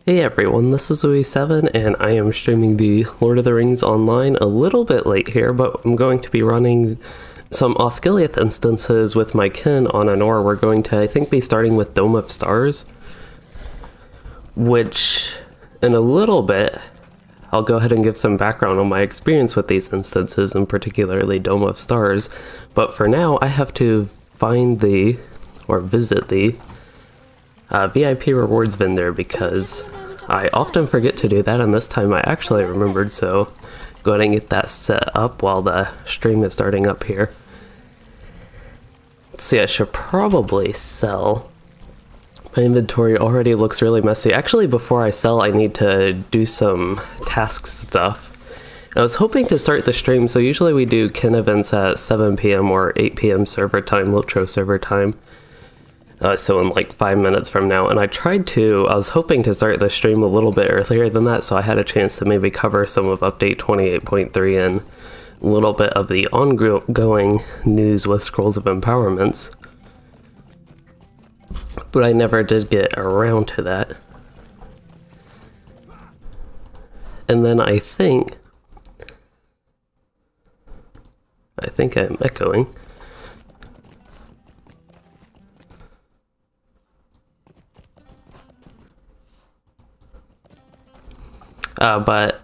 Hey everyone, this is Louis7 and I am streaming the Lord of the Rings Online a little bit late here, but I'm going to be running some Osgiliath instances with my kin on Anor. We're going to, I think, be starting with Dome of Stars, which in a little bit I'll go ahead and give some background on my experience with these instances, and particularly Dome of Stars. But for now, I have to find or visit the VIP rewards vendor because I often forget to do that, and this time I actually remembered, so go ahead and get that set up while the stream is starting up here. Let's see, I should probably sell. My inventory already looks really messy. Actually, before I sell, I need to do some task stuff. I was hoping to start the stream, so usually we do kin events at 7 p.m. or 8 p.m. server time, LOTRO server time. So in like 5 minutes from now, and I was hoping to start the stream a little bit earlier than that, so I had a chance to maybe cover some of update 28.3 and a little bit of the ongoing news with Scrolls of Empowerments. But I never did get around to that. And then I think I'm echoing. But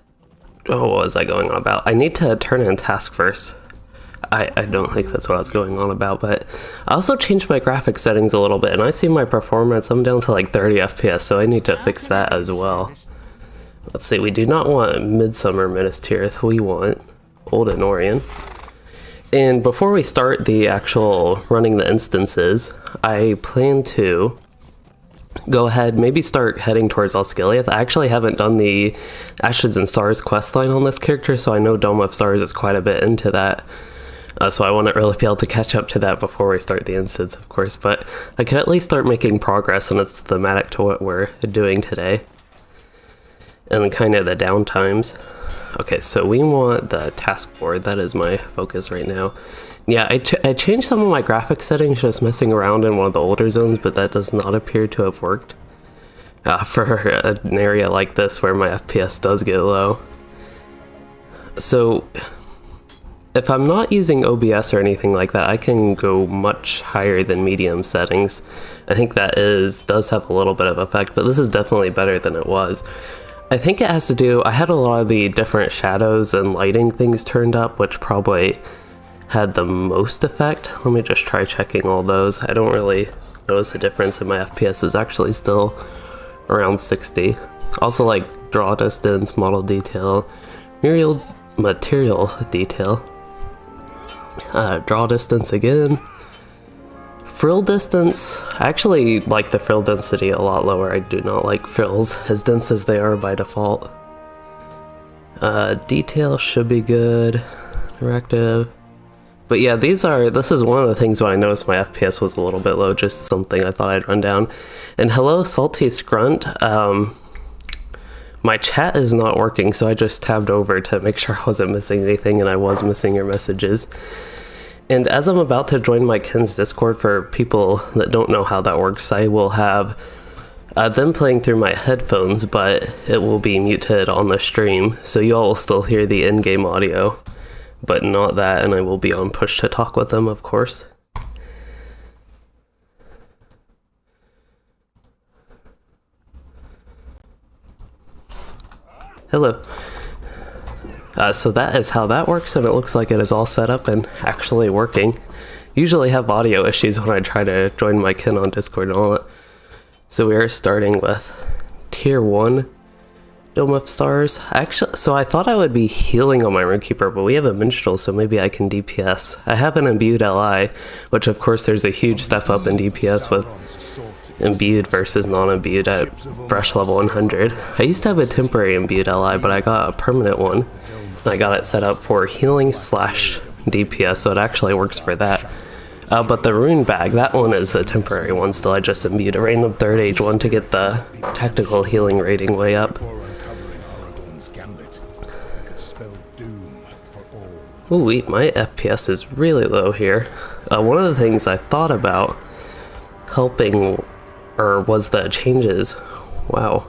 what was I going on about? I need to turn in task first. I don't think that's what I was going on about, but I also changed my graphics settings a little bit, and I see my performance, I'm down to like 30 FPS, so I need to fix that as well. Let's see, we do not want Midsummer Minas Tirith, we want Old Anorian. And before we start the actual running the instances, I plan to go ahead, maybe start heading towards Osgiliath. I actually haven't done the Ashes and Stars questline on this character, so I know Dome of Stars is quite a bit into that. So I want to really be able to catch up to that before we start the instance, of course, but I could at least start making progress, and it's thematic to what we're doing today. And then kind of the downtimes. Okay, so we want the task board. That is my focus right now. Yeah, I changed some of my graphics settings just messing around in one of the older zones, but that does not appear to have worked for an area like this where my FPS does get low. So if I'm not using OBS or anything like that, I can go much higher than medium settings. I think that does have a little bit of effect, but this is definitely better than it was. I think it has to do, I had a lot of the different shadows and lighting things turned up, which probably had the most effect. Let me just try checking all those. I don't really notice a difference, in my FPS is actually still around 60. Also, like draw distance, model detail, material detail, draw distance again, frill distance. I actually like the frill density a lot lower. I do not like frills as dense as they are by default. Detail should be good. Directive. But yeah, this is one of the things when I noticed my FPS was a little bit low, just something I thought I'd run down. And hello, Salty Scrunt. My chat is not working, so I just tabbed over to make sure I wasn't missing anything, and I was missing your messages. And as I'm about to join my kin's Discord, for people that don't know how that works, I will have them playing through my headphones, but it will be muted on the stream, so you all will still hear the in-game audio, but not that, and I will be on push to talk with them, of course. Hello. So that is how that works, and it looks like it is all set up and actually working. Usually have audio issues when I try to join my kin on Discord and all that. So we are starting with Tier 1 Dome of Stars. So I thought I would be healing on my Rune Keeper, but we have a Minstrel, so maybe I can DPS. I have an Imbued LI, which of course there's a huge step up in DPS with Imbued versus non-imbued at brush level 100. I used to have a temporary Imbued LI, but I got a permanent one. I got it set up for healing / DPS, so it actually works for that. But the Rune Bag, that one is the temporary one still. I just imbued a random 3rd age one to get the tactical healing rating way up. Ooh, my FPS is really low here. One of the things I thought about helping, or was the changes, wow.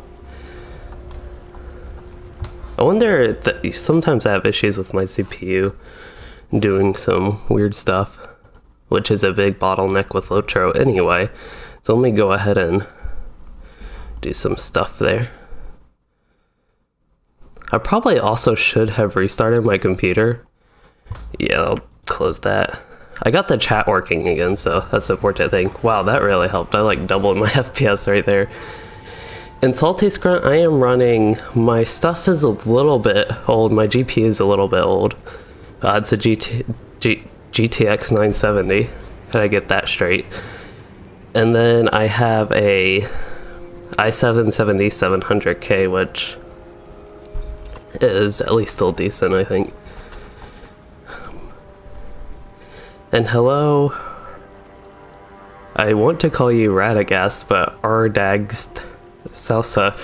I wonder that sometimes I have issues with my CPU doing some weird stuff, which is a big bottleneck with LOTRO anyway. So let me go ahead and do some stuff there. I probably also should have restarted my computer. Yeah, I'll close that. I got the chat working again, so that's the important thing. Wow, that really helped. I like doubled my FPS right there. In Salty Scrunt, I am running, my stuff is a little bit old, my GPU is a little bit old. It's a GTX 970, gotta get that straight. And then I have a i7 7700K, which is at least still decent, I think. And hello, I want to call you Radagast, but Ardagst Salsa,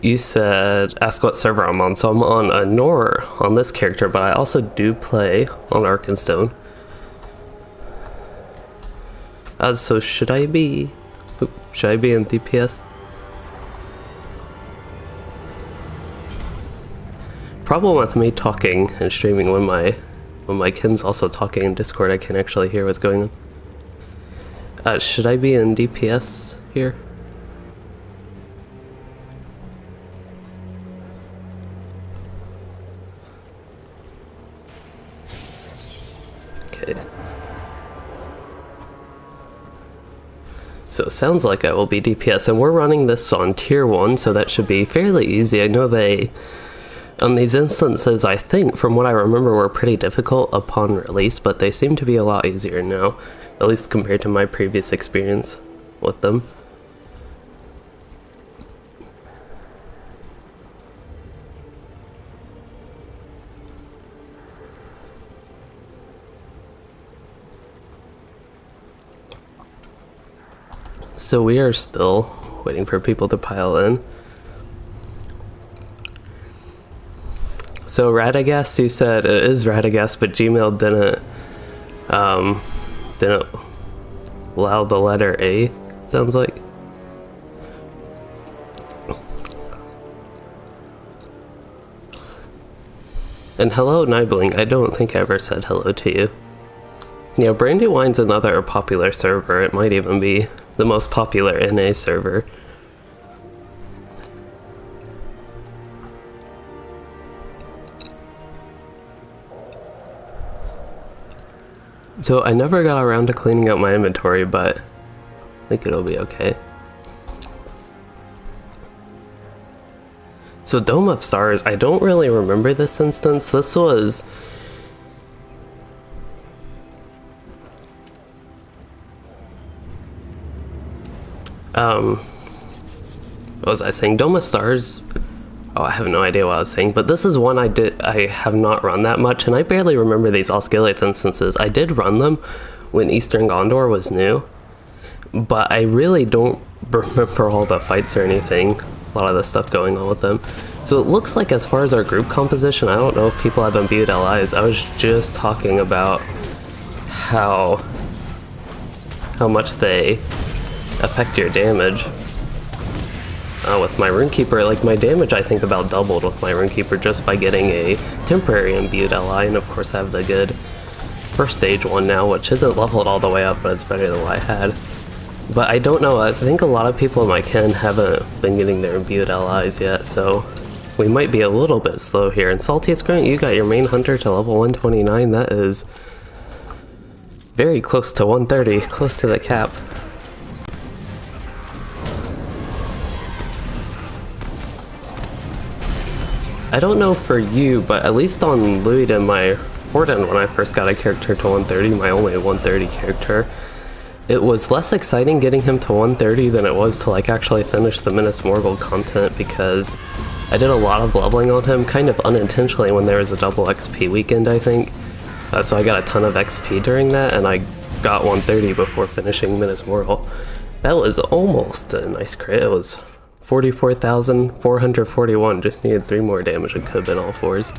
you said ask what server I'm on, so I'm on Anor on this character, but I also do play on Arkenstone. So should I be in DPS? Problem with me talking and streaming when my kin's also talking in Discord, I can't actually hear what's going on. Should I be in DPS here? Okay. So it sounds like I will be DPS, and we're running this on tier 1, so that should be fairly easy. I know these instances, I think, from what I remember, were pretty difficult upon release, but they seem to be a lot easier now, at least compared to my previous experience with them. So we are still waiting for people to pile in. So Radagast, you said it is Radagast, but Gmail didn't allow the letter A, sounds like. And hello, Nibling. I don't think I ever said hello to you. Yeah, Brandywine's another popular server. It might even be the most popular NA server. So I never got around to cleaning out my inventory, but I think it'll be okay. So Dome of Stars, I don't really remember this instance. This was... what was I saying? Dome of Stars? Oh, I have no idea what I was saying, but this is one I have not run that much, and I barely remember these Osgiliath instances. I did run them when Eastern Gondor was new, but I really don't remember all the fights or anything, a lot of the stuff going on with them. So it looks like as far as our group composition, I don't know if people have imbued LIs. I was just talking about how much they affect your damage. With my Rune Keeper, like my damage I think about doubled with my Rune Keeper just by getting a temporary imbued LI, and of course I have the good first stage one now, which isn't leveled all the way up, but it's better than what I had. But I don't know, I think a lot of people in my kin haven't been getting their imbued LIs yet, so we might be a little bit slow here. And Salty Scrunt, you got your main hunter to level 129, that is very close to 130, close to the cap. I don't know for you, but at least on Luid and my Horden, when I first got a character to 130, my only 130 character, it was less exciting getting him to 130 than it was to like actually finish the Minas Morgul content, because I did a lot of leveling on him, kind of unintentionally when there was a double XP weekend, I think. So I got a ton of XP during that, and I got 130 before finishing Minas Morgul. That was almost a nice crit. It was 44,441, just needed 3 more damage, it could have been all 4s.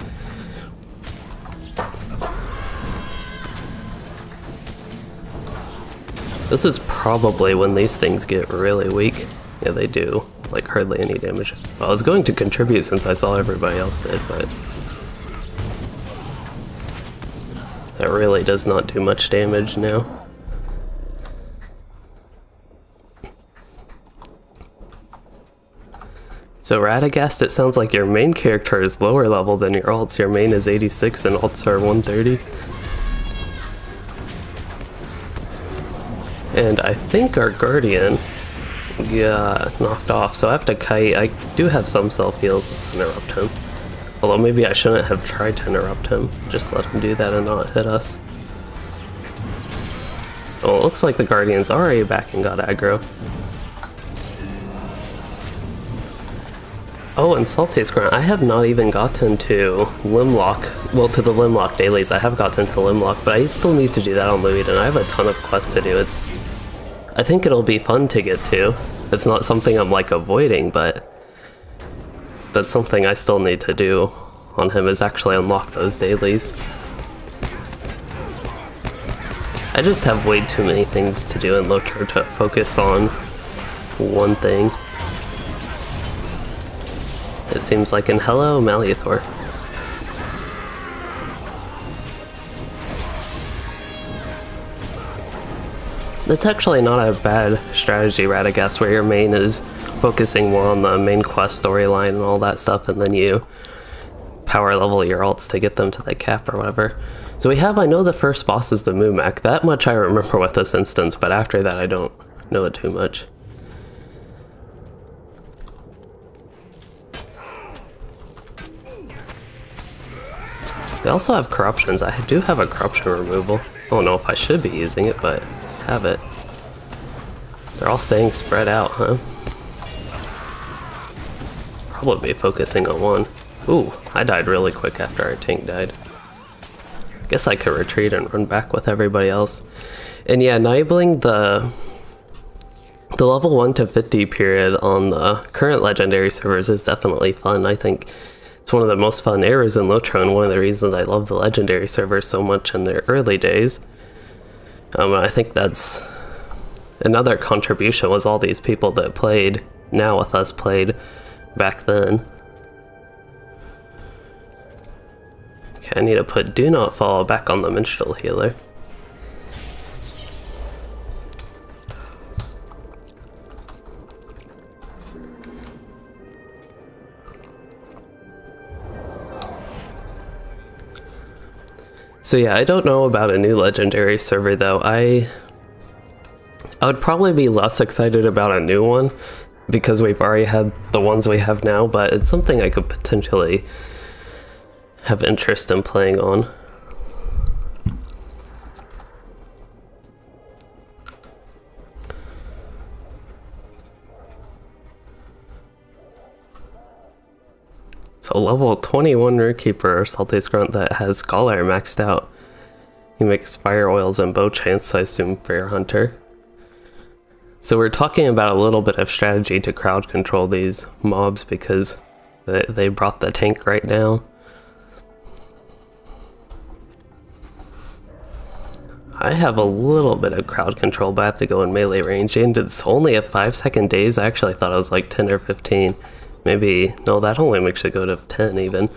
This is probably when these things get really weak. Yeah, they do, like, hardly any damage. Well, I was going to contribute since I saw everybody else did, but it really does not do much damage now. So Radagast, it sounds like your main character is lower level than your alts. Your main is 86 and alts are 130. And I think our Guardian got knocked off, so I have to kite. I do have some self heals. Let's interrupt him. Although maybe I shouldn't have tried to interrupt him. Just let him do that and not hit us. Oh, it looks like the Guardian's already back and got aggro. Oh, and Salty's Grunt, I have not even gotten to Limlock. Well, to the Limlock dailies, I have gotten to Limlock, but I still need to do that on Louis, and I have a ton of quests to do. I think it'll be fun to get to. It's not something I'm, like, avoiding, but that's something I still need to do on him, is actually unlock those dailies. I just have way too many things to do in LOTRO to focus on one thing. It seems like in Hello, Maliathor. It's actually not a bad strategy, Radagast, where your main is focusing more on the main quest storyline and all that stuff, and then you power level your alts to get them to the cap or whatever. So we have, I know the first boss is the Mumak. That much I remember with this instance, but after that I don't know it too much. They also have corruptions. I do have a corruption removal. I don't know if I should be using it, but have it. They're all staying spread out, huh? Probably focusing on one. Ooh, I died really quick after our tank died. Guess I could retreat and run back with everybody else. And yeah, enabling the level 1 to 50 period on the current legendary servers is definitely fun. I think it's one of the most fun eras in LOTRO, and one of the reasons I love the legendary servers so much in their early days. I think that's another contribution, was all these people that played now with us played back then. Okay, I need to put Do Not Follow back on the Minstrel Healer. So yeah, I don't know about a new legendary server though. I would probably be less excited about a new one because we've already had the ones we have now, but it's something I could potentially have interest in playing on. So level 21 Rune Keeper, Salty's Grunt, that has Scholar maxed out. He makes fire oils and bow chants, so I assume Bear Hunter. So we're talking about a little bit of strategy to crowd control these mobs because they brought the tank right down. I have a little bit of crowd control, but I have to go in melee range, and it's only a 5-second daze. I actually thought it was like 10 or 15. Maybe, no, that only makes it go to 10 even.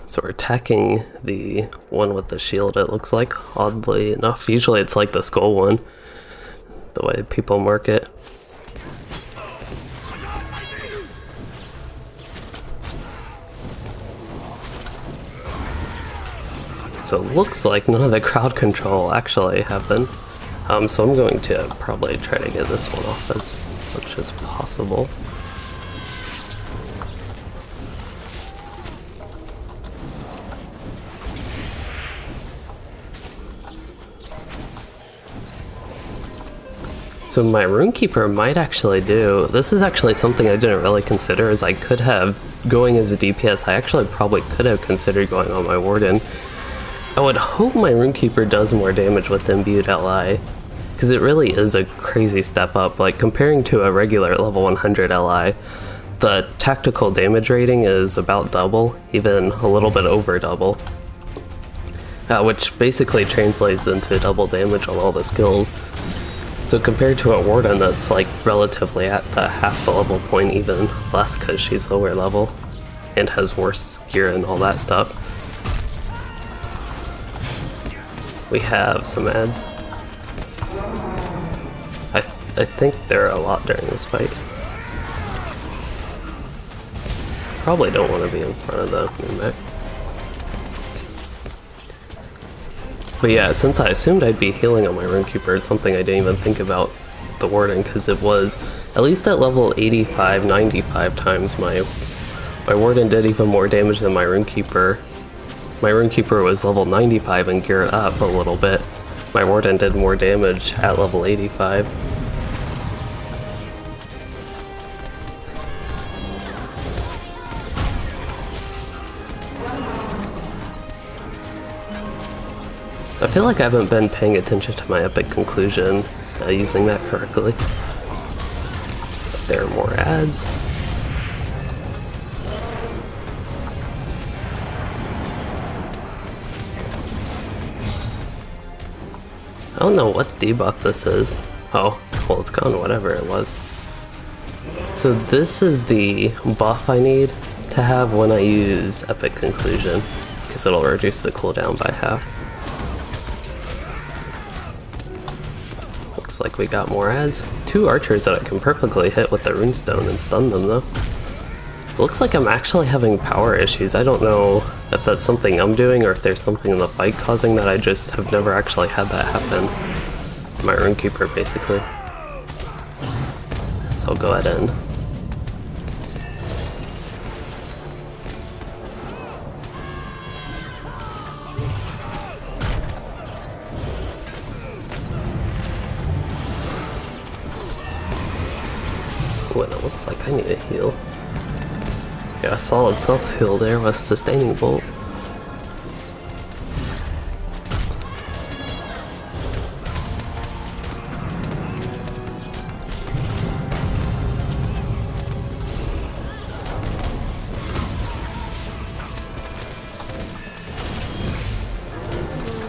So we're attacking the one with the shield, it looks like, oddly enough. Usually it's like the skull one, the way people mark it. So it looks like none of the crowd control actually happened. So I'm going to probably try to get this one off as much as possible. So my Rune Keeper might actually do, this is actually something I didn't really consider, as I could have, going as a DPS, I actually probably could have considered going on my Warden. I would hope my Rune Keeper does more damage with Imbued LI, because it really is a crazy step up. Like, comparing to a regular level 100 LI, the tactical damage rating is about double, even a little bit over double. which basically translates into double damage on all the skills. So compared to a Warden that's like relatively at the half the level point, even less because she's lower level and has worse gear and all that stuff. We have some ads. I think there are a lot during this fight. Probably don't want to be in front of the new mech. But yeah, since I assumed I'd be healing on my Rune Keeper, it's something I didn't even think about the Warden, because it was at least at level 85, 95 times my Warden did even more damage than my Rune Keeper. My Rune Keeper was level 95 and geared up a little bit. My Warden did more damage at level 85. I feel like I haven't been paying attention to my epic conclusion, using that correctly. So there are more ads. I don't know what debuff this is. Oh, well, it's gone, whatever it was. So this is the buff I need to have when I use epic conclusion, because it'll reduce the cooldown by half. Looks like we got more ads. 2 archers that I can perfectly hit with the runestone and stun them though. Looks like I'm actually having power issues. I don't know if that's something I'm doing or if there's something in the fight causing that. I just have never actually had that happen. My Rune Keeper, basically. So I'll go ahead and... Oh, and it looks like I need a heal. Got a solid self-heal there with Sustaining Bolt.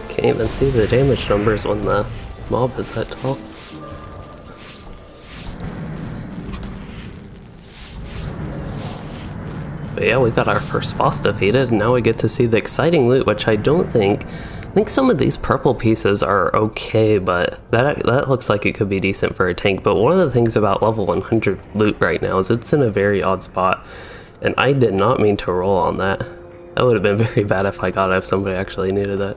Can't even see the damage numbers when the mob is that tall. But yeah, we got our first boss defeated, and now we get to see the exciting loot, which I think some of these purple pieces are okay, but that looks like it could be decent for a tank. But one of the things about level 100 loot right now is it's in a very odd spot, and I did not mean to roll on that. That would have been very bad if I got it if somebody actually needed that.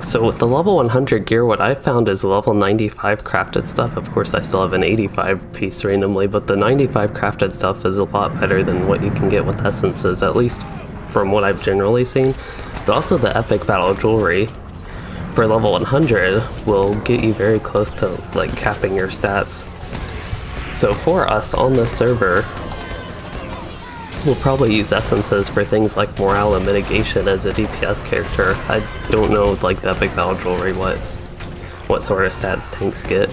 So with the level 100 gear, what I found is level 95 crafted stuff. Of course, I still have an 85 piece randomly, but the 95 crafted stuff is a lot better than what you can get with essences, at least from what I've generally seen. But also the epic battle jewelry for level 100 will get you very close to like capping your stats. So for us on this server, we'll probably use essences for things like morale and mitigation as a DPS character. I don't know, like, the epic battle jewelry, what sort of stats tanks get.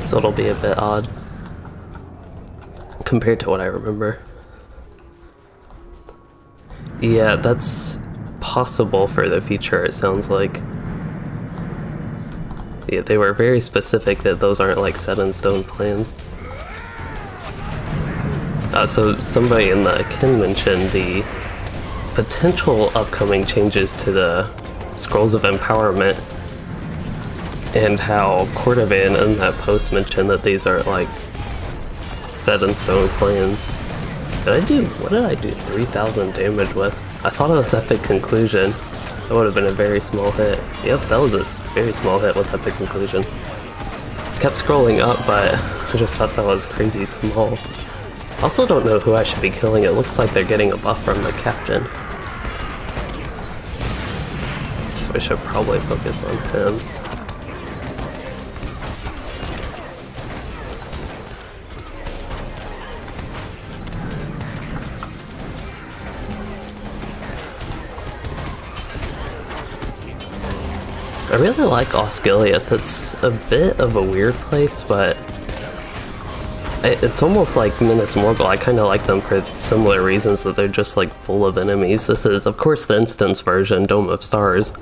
So it'll be a bit odd compared to what I remember. Yeah, that's possible for the future, it sounds like. Yeah, they were very specific that those aren't like set in stone plans. So somebody in the kin mentioned the potential upcoming changes to the Scrolls of Empowerment, and how Cordovan in that post mentioned that these are like set in stone plans. What did I do 3,000 damage with? I thought it was epic conclusion. That would have been a very small hit. Yep, that was a very small hit with epic conclusion. Kept scrolling up, but I just thought that was crazy small. Also don't know who I should be killing. It looks like they're getting a buff from the captain. So I should probably focus on him. I really like Osgiliath. It's a bit of a weird place, but it's almost like Minas Morgul. I kind of like them for similar reasons, that they're just like full of enemies. This is, of course, the instance version, Dome of Stars.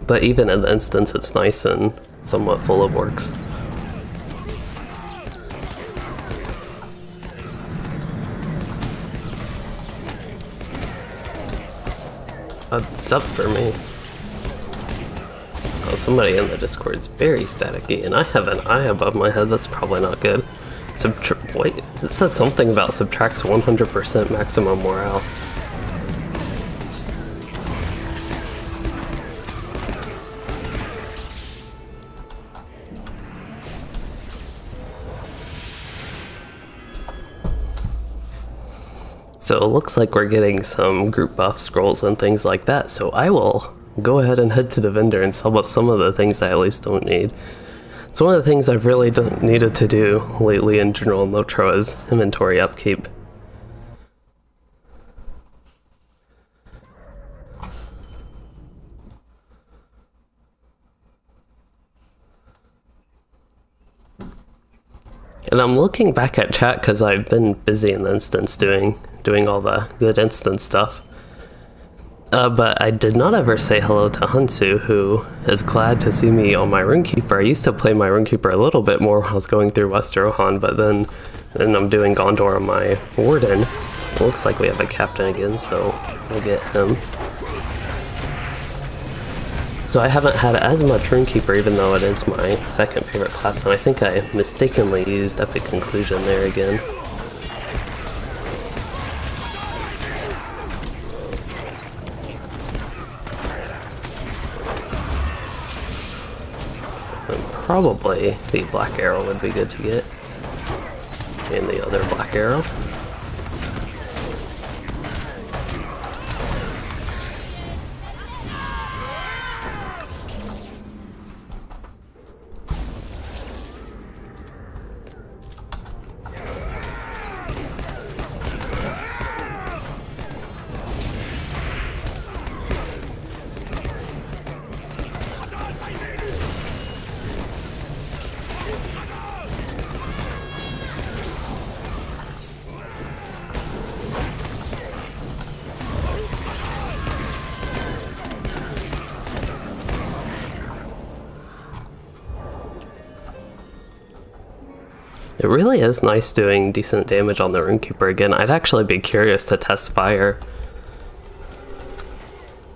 But even in the instance, it's nice and somewhat full of orcs. It's up for me. Oh, somebody in the Discord is very staticky, and I have an eye above my head. That's probably not good. Wait, it said something about subtracts 100% maximum morale. So it looks like we're getting some group buff scrolls and things like that, so I will go ahead and head to the vendor and sell some of the things I at least don't need. It's one of the things I've really needed to do lately in general in LOTRO is inventory upkeep. And I'm looking back at chat because I've been busy in the instance doing all the good instance stuff. But I did not ever say hello to Hansu, who is glad to see me on my Rune Keeper. I used to play my Rune Keeper a little bit more when I was going through West Rohan, but then I'm doing Gondor on my Warden. It looks like we have a captain again, so we'll get him. So I haven't had as much Rune Keeper, even though it is my second favorite class, and I think I mistakenly used Epic Conclusion there again. And probably the Black Arrow would be good to get, and the other Black Arrow. It really is nice doing decent damage on the Rune Keeper again. I'd actually be curious to test fire.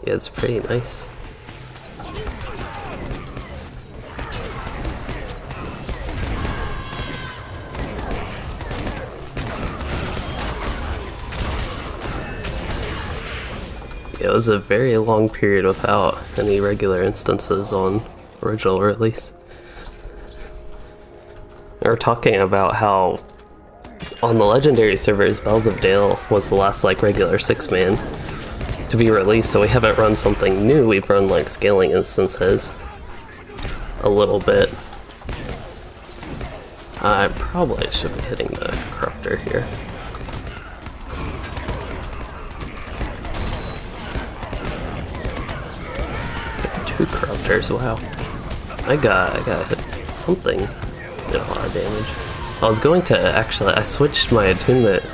Yeah, it's pretty nice. It was a very long period without any regular instances on original release. We were talking about how on the legendary servers, Bells of Dale was the last like regular 6-man to be released, so we haven't run something new. We've run like scaling instances a little bit. I probably should be hitting the corruptor here. Two corruptors, wow. I got hit something. Did a lot of damage. I was going to actually, I switched my attunement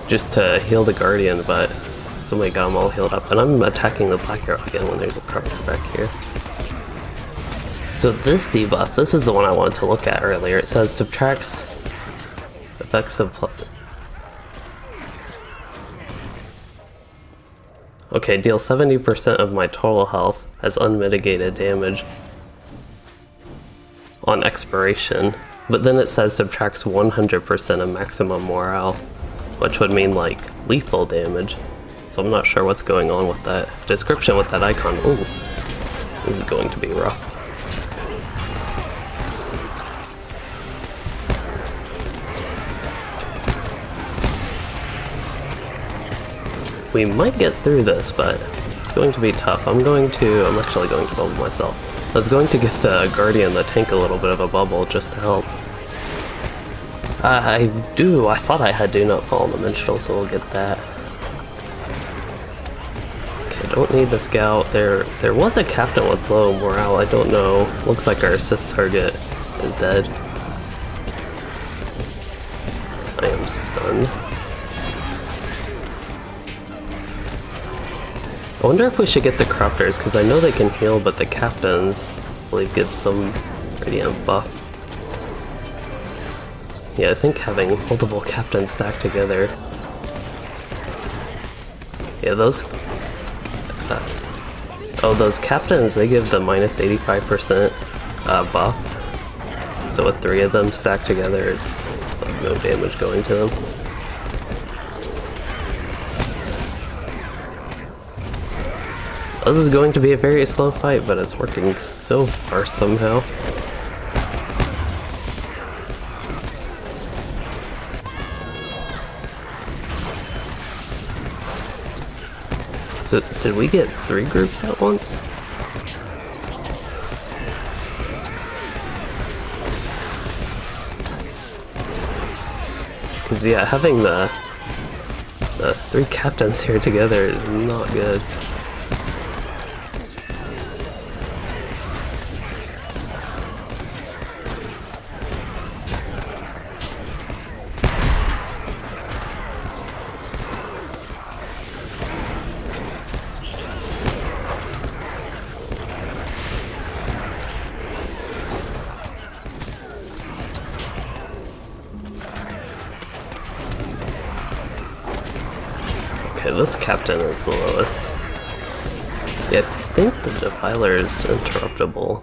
just to heal the Guardian, but somebody got them all healed up, and I'm attacking the Black Arrow again when there's a corruptor back here. So this debuff, this is the one I wanted to look at earlier. It says subtracts effects of okay, deal 70% of my total health as unmitigated damage on expiration. But then it says subtracts 100% of maximum morale, which would mean like lethal damage. So I'm not sure what's going on with that description with that icon. Ooh, this is going to be rough. We might get through this, but it's going to be tough. I'm actually going to bubble myself. I was going to give the Guardian the tank a little bit of a bubble just to help. I do. I thought I had Do Not Fall on the Minstrel, so we'll get that. Okay, don't need the scout. There was a captain with low morale. I don't know. Looks like our assist target is dead. I am stunned. I wonder if we should get the Cropters, because I know they can heal, but the captains, I believe, give some radiant buff. Yeah, I think having multiple captains stacked together. Yeah, those... oh, those captains, they give the minus 85% buff. So with 3 of them stacked together, it's like no damage going to them. This is going to be a very slow fight, but it's working so far somehow. So, did we get 3 groups at once? Because, yeah, having the 3 captains here together is not good. Okay, this captain is the lowest. Yeah, I think the Defiler is interruptible.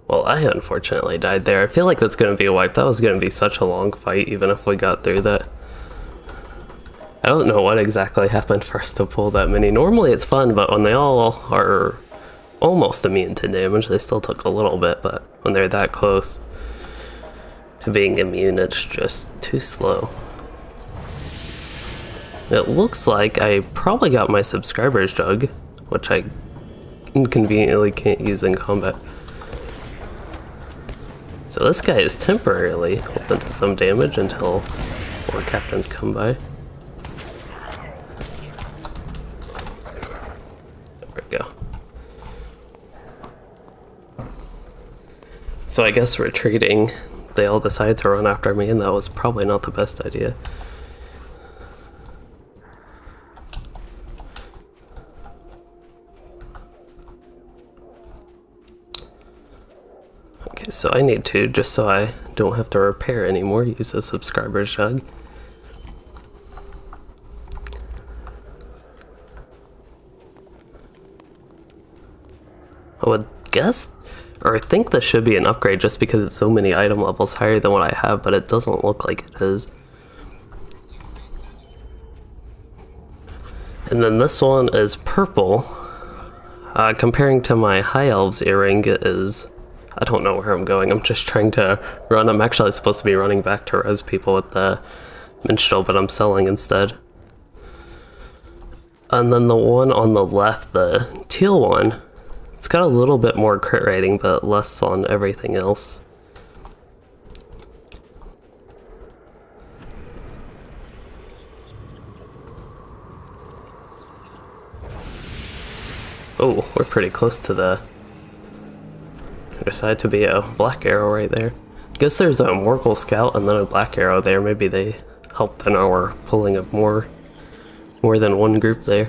Well, I unfortunately died there. I feel like that's going to be a wipe. That was going to be such a long fight, even if we got through that. I don't know what exactly happened for us to pull that many. Normally it's fun, but when they all are almost immune to damage, they still took a little bit, but when they're that close to being immune, it's just too slow. It looks like I probably got my subscriber's jug, which I inconveniently can't use in combat. So this guy is temporarily open to some damage until more captains come by. There we go. So I guess retreating, they all decided to run after me, and that was probably not the best idea. Okay, so I need to, just so I don't have to repair anymore, use the subscriber's jug. I would guess, or I think this should be an upgrade just because it's so many item levels higher than what I have, but it doesn't look like it is. And then this one is purple. Comparing to my High Elves earring, it is... I don't know where I'm going, I'm just trying to run. I'm actually supposed to be running back to res people with the minstrel, but I'm selling instead. And then the one on the left, the teal one, it's got a little bit more crit rating, but less on everything else. Oh, we're pretty close to the other side to be a black arrow right there. I guess there's a Morgul scout and then a black arrow there. Maybe they helped in our pulling of more than one group there.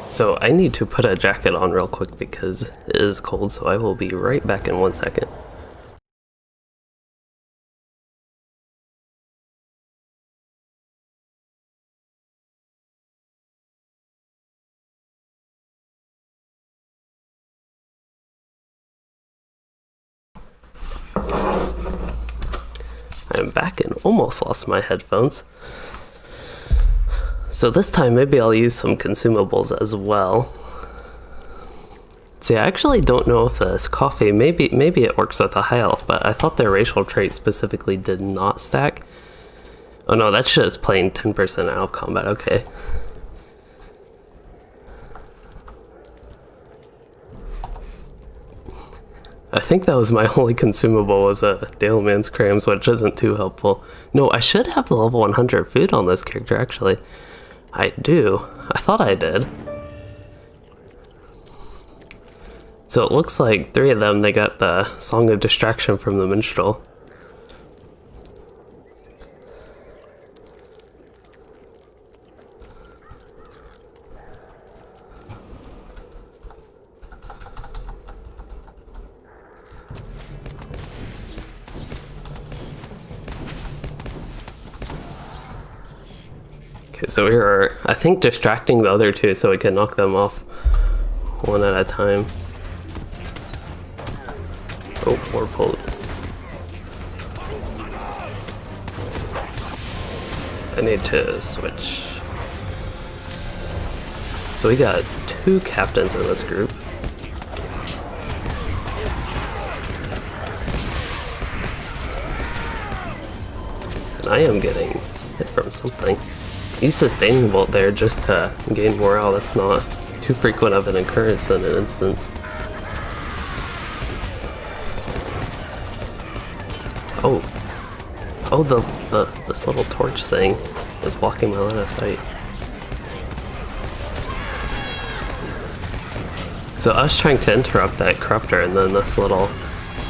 So I need to put a jacket on real quick because it is cold, so I will be right back in 1 second. I'm back and almost lost my headphones. So this time maybe I'll use some consumables as well. See, I actually don't know if this coffee, maybe it works with a high elf, but I thought their racial trait specifically did not stack. Oh no, that's just plain 10% out of combat, okay. I think that was my only consumable, was a Daleman's Crams, which isn't too helpful. No, I should have the level 100 food on this character, actually. I do. I thought I did. So it looks like 3 of them, they got the Song of Distraction from the Minstrel. Okay, so we are, I think, distracting the other 2 so we can knock them off one at a time. Oh, more pulled. I need to switch. So we got 2 captains in this group. And I am getting hit from something. He's sustaining bolt there just to gain morale. That's not too frequent of an occurrence in an instance. Oh. Oh, this little torch thing is blocking my line of sight. So I was trying to interrupt that corruptor, and then this little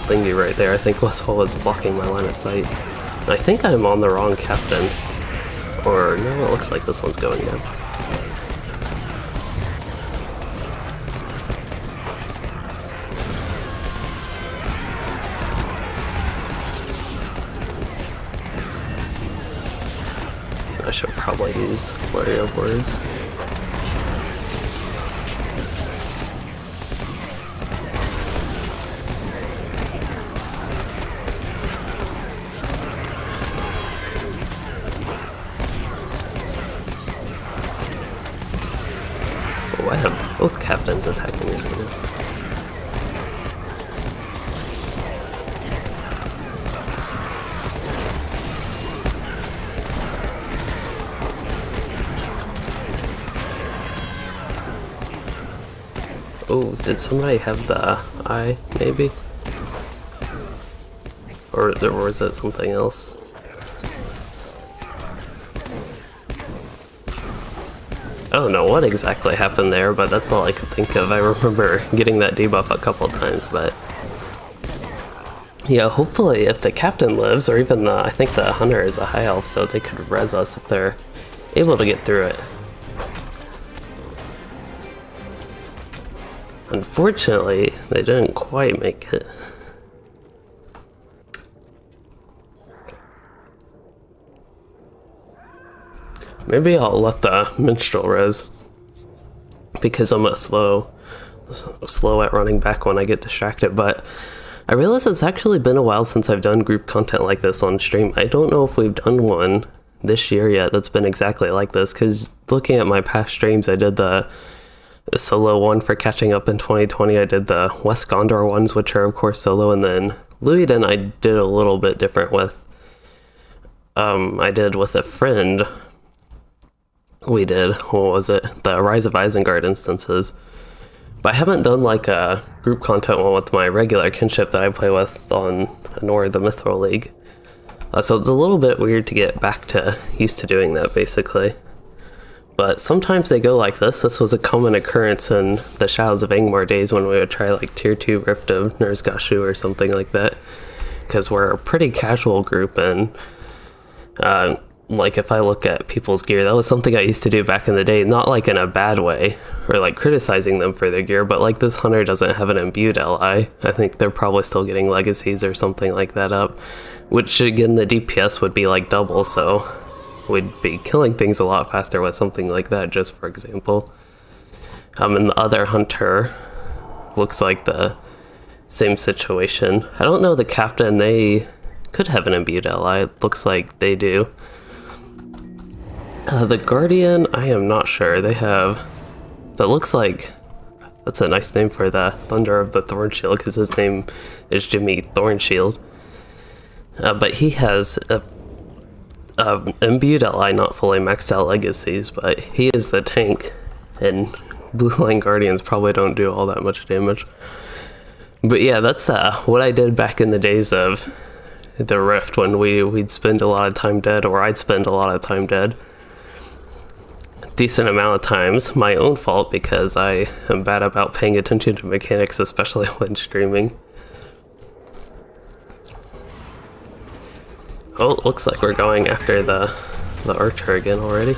thingy right there I think was what was blocking my line of sight. And I think I'm on the wrong captain. Or no, it looks like this one's going down. I should probably use Flurry of Words. Oh, I have both captains attacking me right now. Oh, did somebody have the eye, maybe? Or was it something else? I don't know what exactly happened there, but that's all I could think of. I remember getting that debuff a couple times, but... yeah, hopefully if the captain lives, or even the, I think the hunter is a high elf, so they could res us if they're able to get through it. Unfortunately, they didn't quite make it. Maybe I'll let the minstrel res, because I'm slow at running back when I get distracted, but I realize it's actually been a while since I've done group content like this on stream. I don't know if we've done one this year yet that's been exactly like this, because looking at my past streams, I did the solo one for catching up in 2020. I did the West Gondor ones, which are of course solo, and then Luiden I did a little bit different with. I did with a friend. We did, what was it? The Rise of Isengard instances. But I haven't done like a group content one with my regular kinship that I play with on Anor, the Mithril League. So it's a little bit weird to get back to used to doing that, basically. But sometimes they go like this. This was a common occurrence in the Shadows of Angmar days when we would try like tier 2 Rift of Ner'zghashu or something like that. Because we're a pretty casual group, and like if I look at people's gear, that was something I used to do back in the day, not like in a bad way or like criticizing them for their gear, but like this hunter doesn't have an imbued LI. I think they're probably still getting legacies or something like that up, which again the DPS would be like double, so we'd be killing things a lot faster with something like that, just for example. And the other hunter looks like the same situation. I don't know the captain, they could have an imbued LI, it looks like they do. The Guardian, I am not sure. They have, that looks like That's a nice name for the Thunder of the Thornshield, because his name is Jimmy Thornshield. But he has a imbued ally, not fully maxed out legacies, but he is the tank, and Blue Line Guardians probably don't do all that much damage. But yeah, that's what I did back in the days of the Rift, when we'd spend a lot of time dead, or I'd spend a lot of time dead. Decent amount of times, my own fault, because I am bad about paying attention to mechanics, especially when streaming. Oh, it looks like we're going after the archer again already.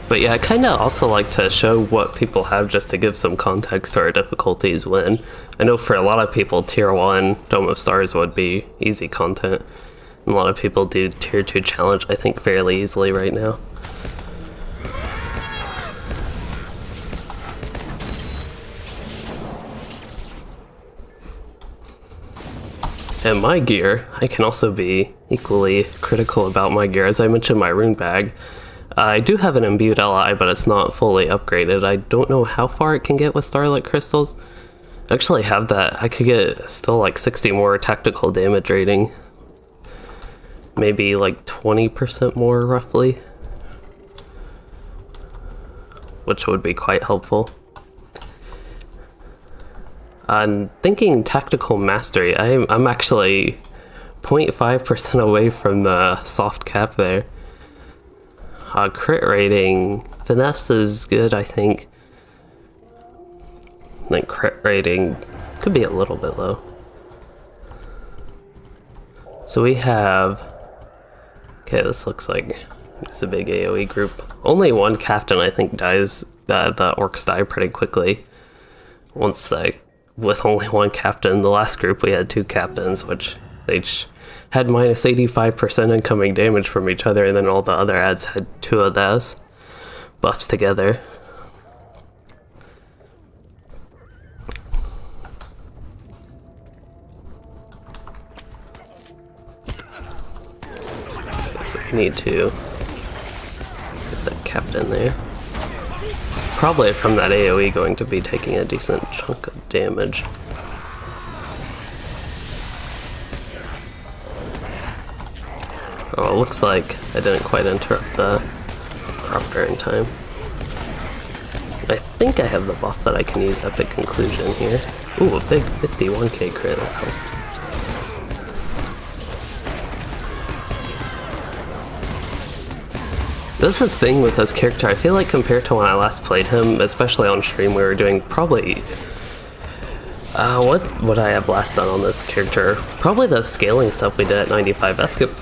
But yeah, I kind of also like to show what people have, just to give some context to our difficulties when. I know for a lot of people, Tier 1 Dome of Stars would be easy content. And a lot of people do Tier 2 Challenge, I think, fairly easily right now. And my gear, I can also be equally critical about my gear. As I mentioned, my rune bag. I do have an imbued ally, but it's not fully upgraded. I don't know how far it can get with Starlight Crystals. I actually have that. I could get still like 60 more tactical damage rating. Maybe like 20% more roughly. Which would be quite helpful. I'm thinking tactical mastery. I'm actually 0.5% away from the soft cap there. Crit rating, finesse is good, I think. Then crit rating could be a little bit low. So we have, okay, this looks like it's a big AoE group. Only one captain, I think, dies. The orcs die pretty quickly. With only one captain. The last group we had 2 captains, which they each had minus 85% incoming damage from each other, and then all the other ads had 2 of those buffs together. Okay, so we need to get the captain there. Probably from that AoE going to be taking a decent chunk of damage. Oh, it looks like I didn't quite interrupt the Cropter in time. I think I have the buff that I can use Epic Conclusion here. Ooh, a big 51k crit, that helps. This is the thing with this character, I feel like compared to when I last played him, especially on stream, we were doing probably... what would I have last done on this character? Probably the scaling stuff we did at 95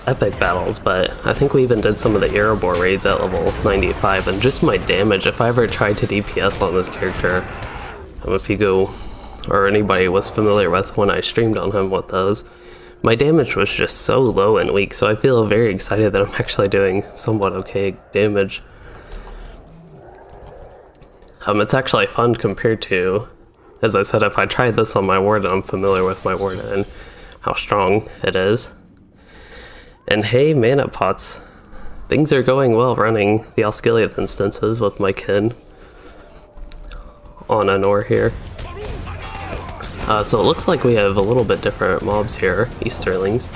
epic battles, but I think we even did some of the Erebor raids at level 95, and just my damage, if I ever tried to DPS on this character, if you go, or anybody was familiar with when I streamed on him with those, my damage was just so low and weak, so I feel very excited that I'm actually doing somewhat okay damage. It's actually fun compared to, as I said, if I tried this on my Warden, I'm familiar with my Warden and how strong it is. And hey, mana pots. Things are going well running the Osgiliath instances with my kin on Anor here. So it looks like we have a little bit different mobs here, Easterlings.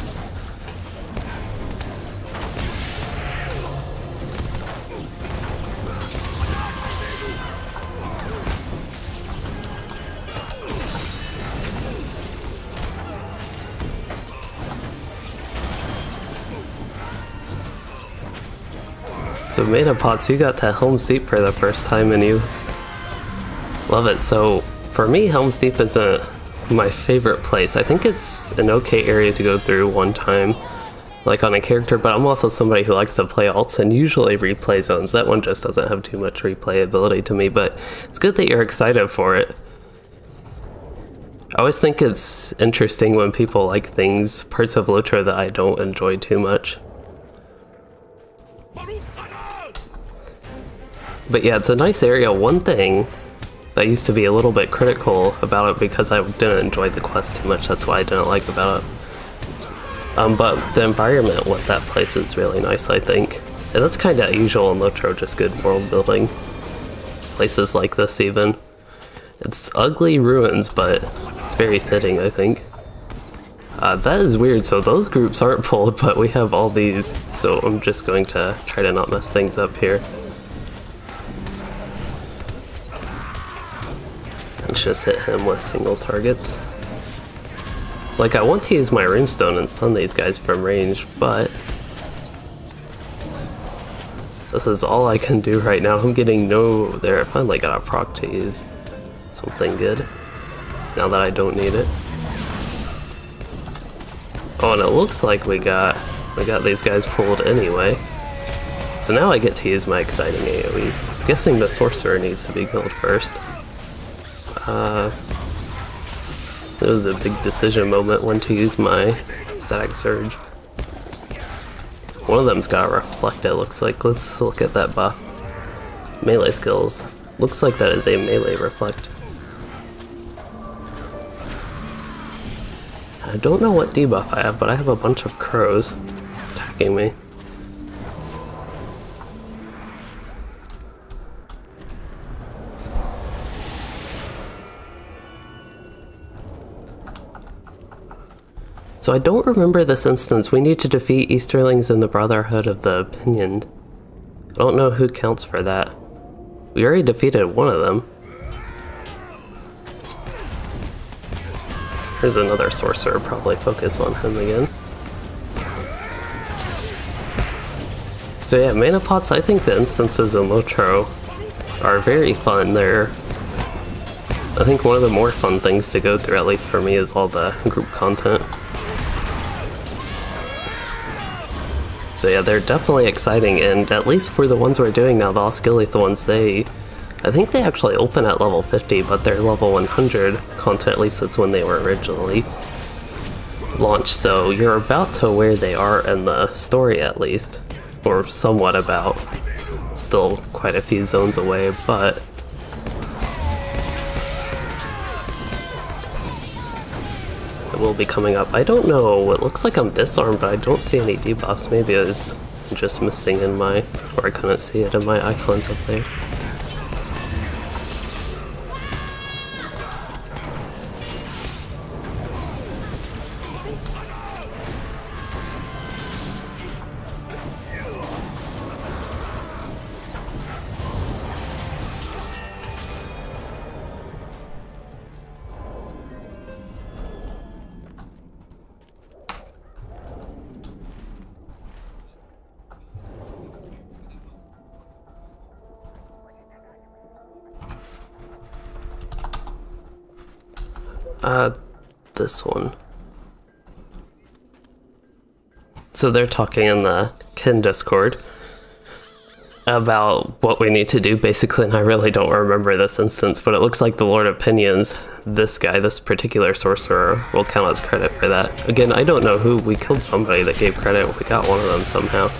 So mana pots, you got to Helm's Deep for the first time and you love it. So for me, Helm's Deep isn't my favorite place. I think it's an okay area to go through one time, like on a character, but I'm also somebody who likes to play alts and usually replay zones. That one just doesn't have too much replayability to me, but it's good that you're excited for it. I always think it's interesting when people like things, parts of LOTRO that I don't enjoy too much. But yeah, it's a nice area. One thing that used to be a little bit critical about it because I didn't enjoy the quest too much, that's why I didn't like about it. But the environment with that place is really nice, I think. And that's kind of usual in LOTRO, just good world building. Places like this even. It's ugly ruins, but it's very fitting, I think. That is weird, so those groups aren't pulled, but we have all these. So I'm just going to try to not mess things up here. Let's just hit him with single targets. Like, I want to use my runestone and stun these guys from range, but this is all I can do right now. I'm getting no there. I finally got a proc to use something good now that I don't need it. Oh, and it looks like we got these guys pulled anyway. So now I get to use my exciting AoEs. I'm guessing the sorcerer needs to be killed first. It was a big decision moment when to use my static surge. One of them's got reflect, it looks like. Let's look at that buff. Melee skills. Looks like that is a melee reflect. I don't know what debuff I have, but I have a bunch of crows attacking me. So I don't remember this instance. We need to defeat Easterlings in the Brotherhood of the Pinioned. I don't know who counts for that. We already defeated one of them. There's another sorcerer, probably focus on him again. So yeah, mana pots, I think the instances in LOTRO are very fun. They're, I think, one of the more fun things to go through, at least for me, is all the group content. So yeah, they're definitely exciting, and at least for the ones we're doing now, the Osgiliath ones, I think they actually open at level 50, but they're level 100 content, at least that's when they were originally launched, so you're about to where they are in the story at least, or somewhat about. Still quite a few zones away, but it will be coming up. I don't know, it looks like I'm disarmed, but I don't see any debuffs. Maybe I was just missing in my, or I couldn't see it in my icons up there. This one. So they're talking in the Kin Discord about what we need to do, basically, and I really don't remember this instance, but it looks like the Lord of Pinions, this guy, this particular sorcerer, will count as credit for that. Again, I don't know who. We killed somebody that gave credit. We got one of them somehow.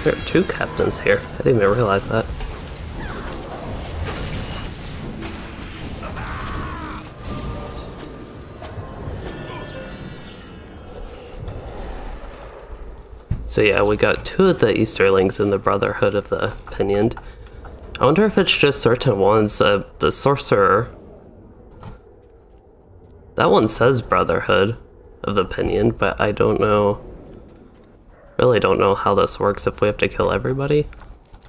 There are two captains here. I didn't even realize that. So yeah, we got two of the Easterlings in the Brotherhood of the Pinioned. I wonder if it's just certain ones. The Sorcerer, that one says Brotherhood of the Pinioned, but I don't know. Really don't know how this works, if we have to kill everybody,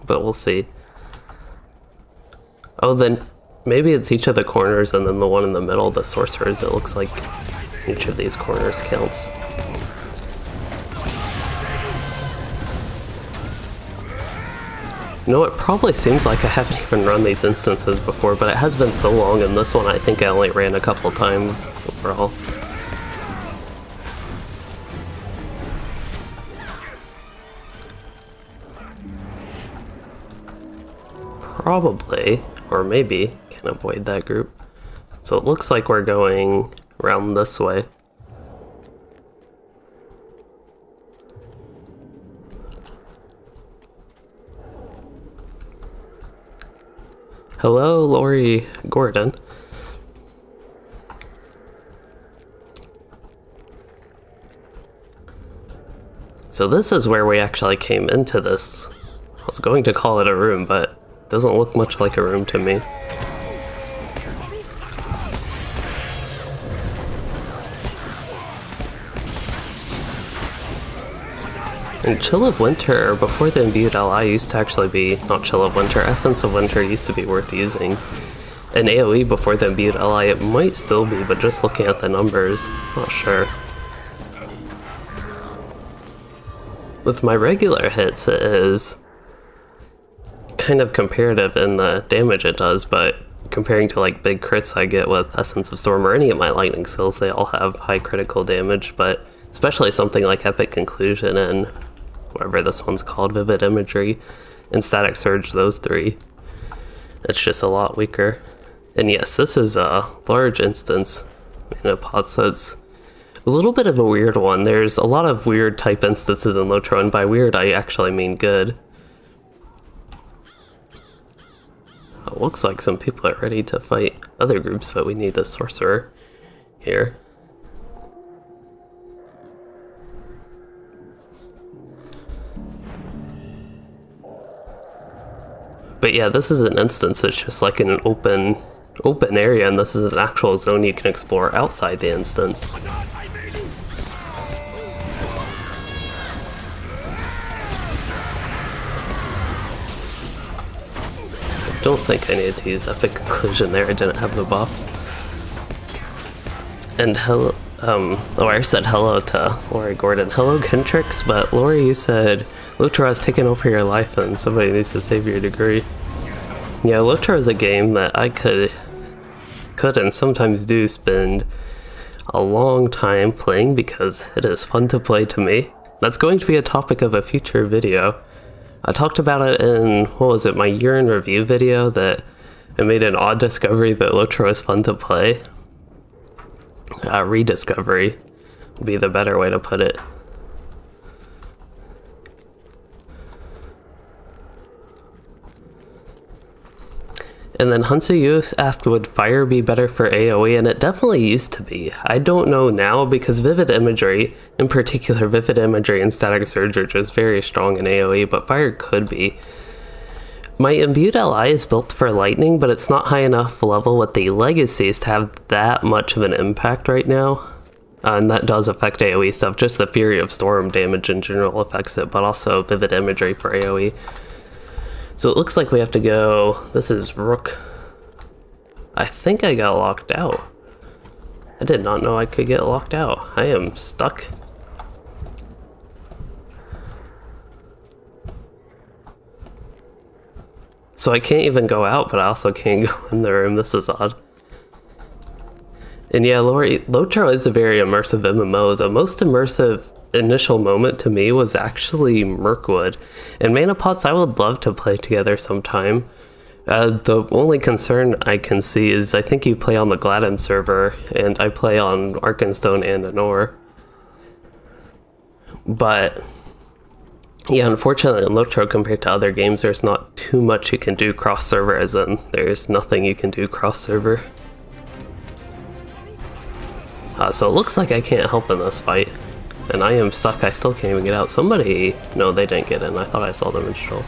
but we'll see. Oh, then maybe it's each of the corners, and then the one in the middle, the sorcerers, it looks like each of these corners counts. You know, it probably seems like I haven't even run these instances before, but it has been so long, and this one I think I only ran a couple times overall. probably, or maybe, can avoid that group. So it looks like we're going around this way. Hello, Lori Gordon. So this is where we actually came into this. I was going to call it a room, but it doesn't look much like a room to me. And Chill of Winter, before the Imbued Ally, used to actually be, not Chill of Winter, Essence of Winter used to be worth using. And AoE before the Imbued Ally, it might still be, but just looking at the numbers, not sure. With my regular hits, it is kind of comparative in the damage it does, but comparing to like big crits I get with Essence of Storm or any of my lightning skills, they all have high critical damage, but especially something like Epic Conclusion and whatever this one's called, Vivid Imagery, and Static Surge, those three, it's just a lot weaker. And yes, this is a large instance in a pod, so it's a little bit of a weird one. There's a lot of weird type instances in LOTRO, and by weird I actually mean good. It looks like some people are ready to fight other groups, but we need the sorcerer here. But yeah, this is an instance, it's just like in an open area, and this is an actual zone you can explore outside the instance. I don't think I needed to use Epic Conclusion there, I didn't have the buff. And hello, I said hello to Lori Gordon. Hello, Kentrix, but Lori, you said LOTRO has taken over your life and somebody needs to save your degree. Yeah, LOTRO is a game that I could and sometimes do spend a long time playing because it is fun to play to me. That's going to be a topic of a future video. I talked about it in, what was it, my year in review video, that I made an odd discovery that LOTRO is fun to play. Rediscovery would be the better way to put it. And then Hunsu Yu asked, would fire be better for AoE? And it definitely used to be. I don't know now because Vivid Imagery, in particular Vivid Imagery and Static Surge are just very strong in AoE, but fire could be. My Imbued Ally is built for lightning, but it's not high enough level with the legacies to have that much of an impact right now. And that does affect AoE stuff, just the Fury of Storm damage in general affects it, but also Vivid Imagery for AoE. So it looks like we have to go, this is Rook. I think I got locked out. I did not know I could get locked out. I am stuck. So I can't even go out, but I also can't go in the room. This is odd. And yeah, LOTRO is a very immersive MMO. The most immersive initial moment to me was actually Mirkwood. And Mana Pots I would love to play together sometime. The only concern I can see is I think you play on the Gladden server, and I play on Arkenstone and Anor. But yeah, unfortunately in LOTRO compared to other games, there's not too much you can do cross-server, as in there's nothing you can do cross-server. So it looks like I can't help in this fight. And I am stuck, I still can't even get out. Somebody, no, they didn't get in. I thought I saw them in Stroll.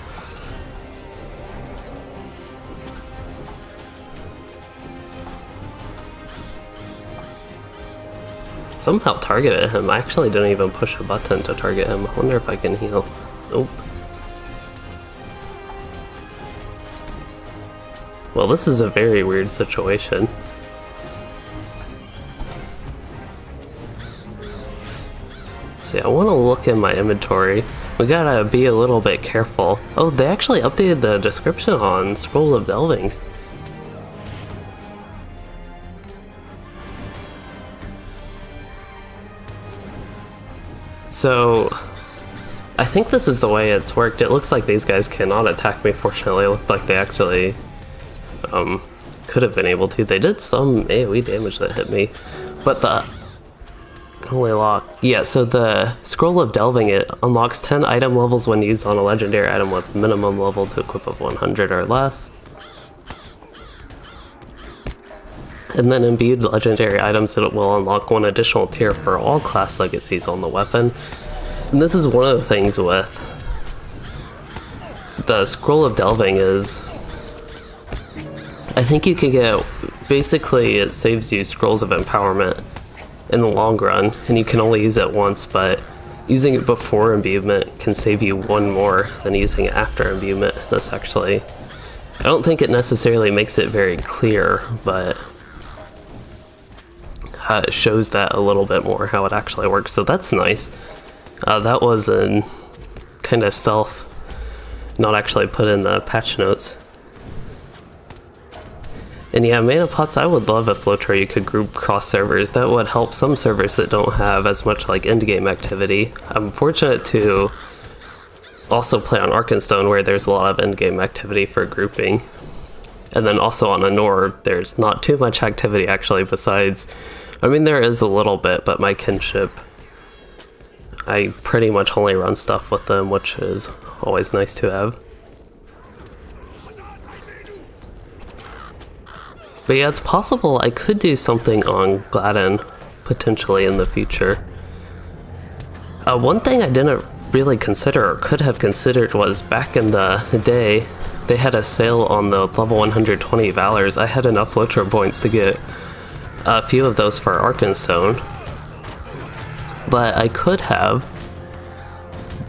Somehow targeted him. I actually didn't even push a button to target him. I wonder if I can heal. Nope. Well, this is a very weird situation. See, I want to look in my inventory. We gotta be a little bit careful. Oh, they actually updated the description on Scroll of Delvings. So, I think this is the way it's worked. It looks like these guys cannot attack me, fortunately. It looked like they actually could have been able to. They did some AoE damage that hit me, but the only lock. Yeah, so the Scroll of Delving, it unlocks 10 item levels when used on a legendary item with minimum level to equip of 100 or less. And then imbued legendary items, it will unlock one additional tier for all class legacies on the weapon. And this is one of the things with the Scroll of Delving is, I think you can get, basically it saves you Scrolls of Empowerment in the long run, and you can only use it once, but using it before imbuement can save you one more than using it after imbuement. That's actually, I don't think it necessarily makes it very clear, but it shows that a little bit more how it actually works, so that's nice. That was in kind of stealth, not actually put in the patch notes. And yeah, mana pots, I would love if LOTRO you could group cross servers. That would help some servers that don't have as much like end-game activity. I'm fortunate to also play on Arkenstone where there's a lot of end-game activity for grouping. And then also on Anor, there's not too much activity actually besides, I mean there is a little bit, but my kinship, I pretty much only run stuff with them, which is always nice to have. But yeah, it's possible I could do something on Gladden, potentially in the future. One thing I didn't really consider, or could have considered, was back in the day, they had a sale on the level 120 Valors. I had enough LOTRO points to get a few of those for Arkenstone. But I could have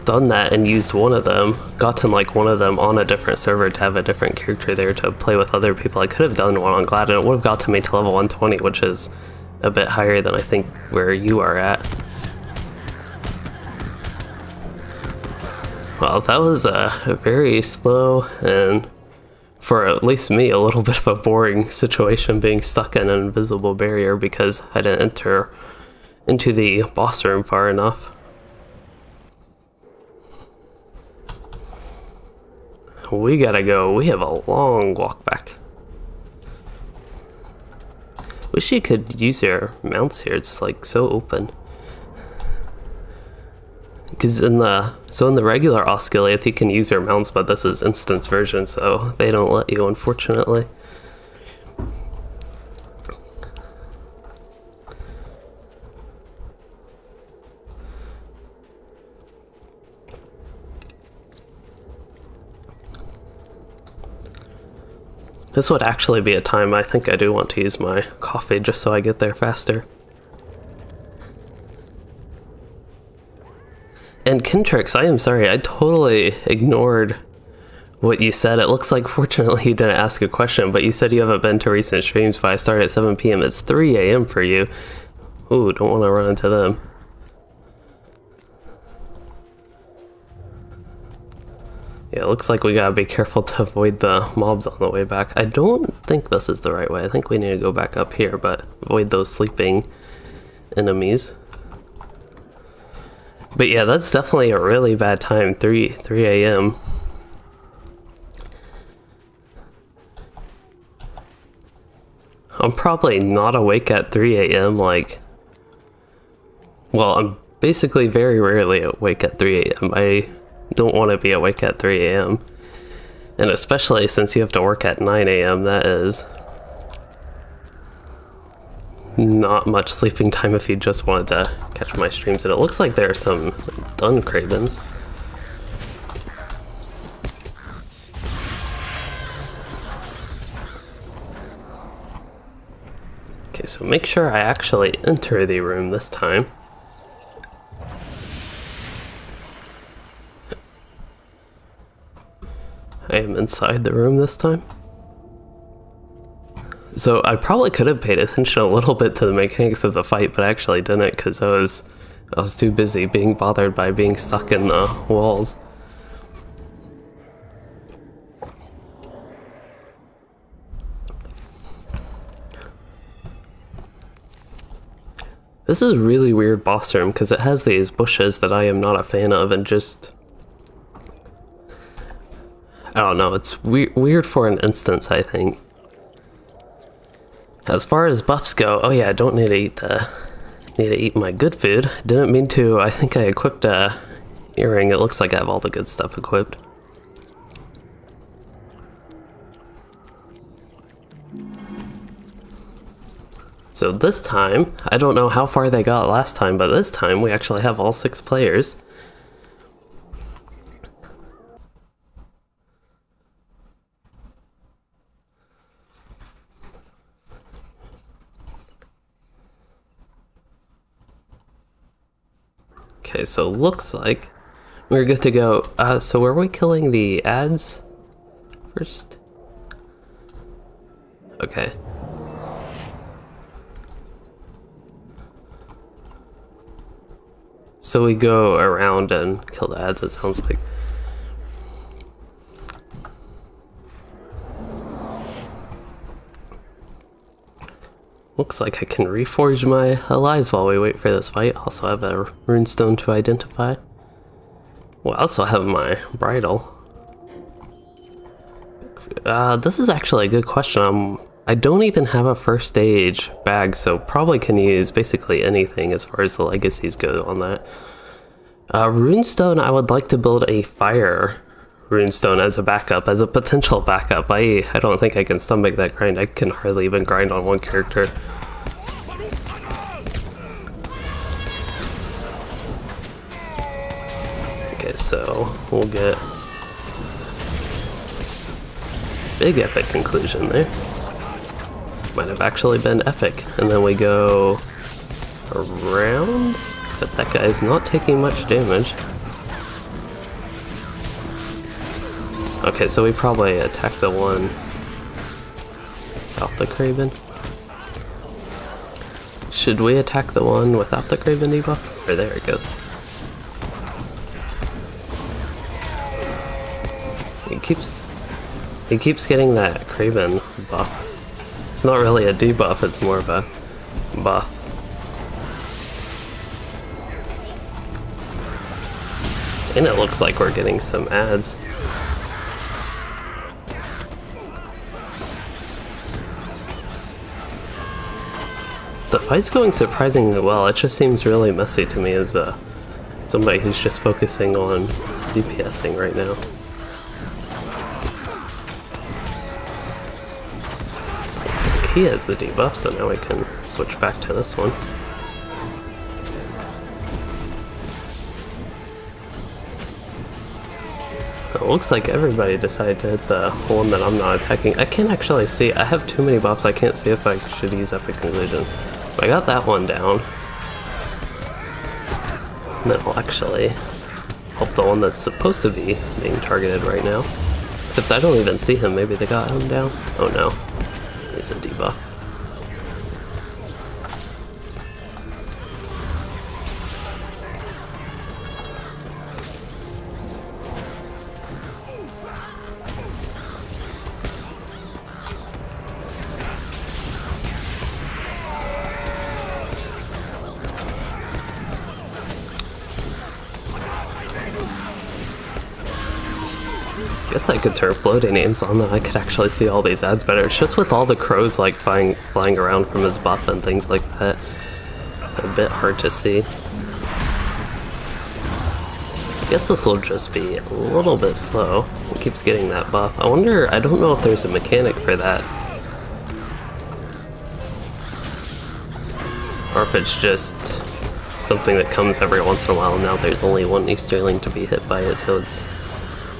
done that and used one of them, gotten like one of them on a different server to have a different character there to play with other people. I could have done one on Gladden. It would have gotten me to level 120, which is a bit higher than I think where you are at. Well, that was a very slow and, for at least me, a little bit of a boring situation being stuck in an invisible barrier because I didn't enter into the boss room far enough. We gotta go. We have a long walk back. Wish you could use your mounts here. It's like so open. Because in the regular Osgiliath you can use your mounts, but this is instance version, so they don't let you, unfortunately. This would actually be a time I think I do want to use my coffee just so I get there faster. And Kintrix, I am sorry, I totally ignored what you said. It looks like, fortunately, you didn't ask a question, but you said you haven't been to recent streams, but I started at 7 p.m. It's 3 a.m. for you. Ooh, don't want to run into them. Yeah, it looks like we gotta be careful to avoid the mobs on the way back. I don't think this is the right way. I think we need to go back up here, but avoid those sleeping enemies. But yeah, that's definitely a really bad time, 3 a.m. I'm probably not awake at 3 a.m. like... Well, I'm basically very rarely awake at 3 a.m. I don't want to be awake at 3 a.m. And especially since you have to work at 9 a.m. that is not much sleeping time if you just wanted to catch my streams. And it looks like there are some dun cravens. Okay, so make sure I actually enter the room this time. I am inside the room this time. So I probably could have paid attention a little bit to the mechanics of the fight, but I actually didn't because I was too busy being bothered by being stuck in the walls. This is a really weird boss room because it has these bushes that I am not a fan of, and just I don't know, it's weird for an instance, I think. As far as buffs go, oh yeah, I don't need to eat my good food. Didn't mean to. I think I equipped a earring. It looks like I have all the good stuff equipped. So this time, I don't know how far they got last time, but this time we actually have all 6 players. Okay, so looks like we're good to go. So were we killing the ads first? Okay. So we go around and kill the ads, it sounds like. Looks like I can reforge my allies while we wait for this fight. Also have a runestone to identify. Well, I also have my bridle. This is actually a good question. I don't even have a first stage bag, so probably can use basically anything as far as the legacies go on that. Runestone, I would like to build a fire runestone as a backup, as a potential backup. I don't think I can stomach that grind. I can hardly even grind on one character. Okay, so we'll get big epic conclusion there. Might have actually been epic. And then we go around, except that guy is not taking much damage. Okay, so we probably attack the one without the Craven. Should we attack the one without the Craven debuff? Or there it goes. He keeps getting that Craven buff. It's not really a debuff, it's more of a buff. And it looks like we're getting some ads. The fight's going surprisingly well. It just seems really messy to me as somebody who's just focusing on DPSing right now. Looks like he has the debuff, so now we can switch back to this one. It looks like everybody decided to hit the one that I'm not attacking. I can't actually see. I have too many buffs. I can't see if I should use Epic Conclusion. But I got that one down. And then I'll actually help the one that's supposed to be being targeted right now. Except I don't even see him. Maybe they got him down. Oh no. He's a debuff. Guess I could turn floating aims on that. I could actually see all these ads better. It's just with all the crows like flying around from his buff and things like that. A bit hard to see. Guess this will just be a little bit slow. He keeps getting that buff. I wonder, I don't know if there's a mechanic for that. Or if it's just something that comes every once in a while. Now there's only one Easterling to be hit by it, so it's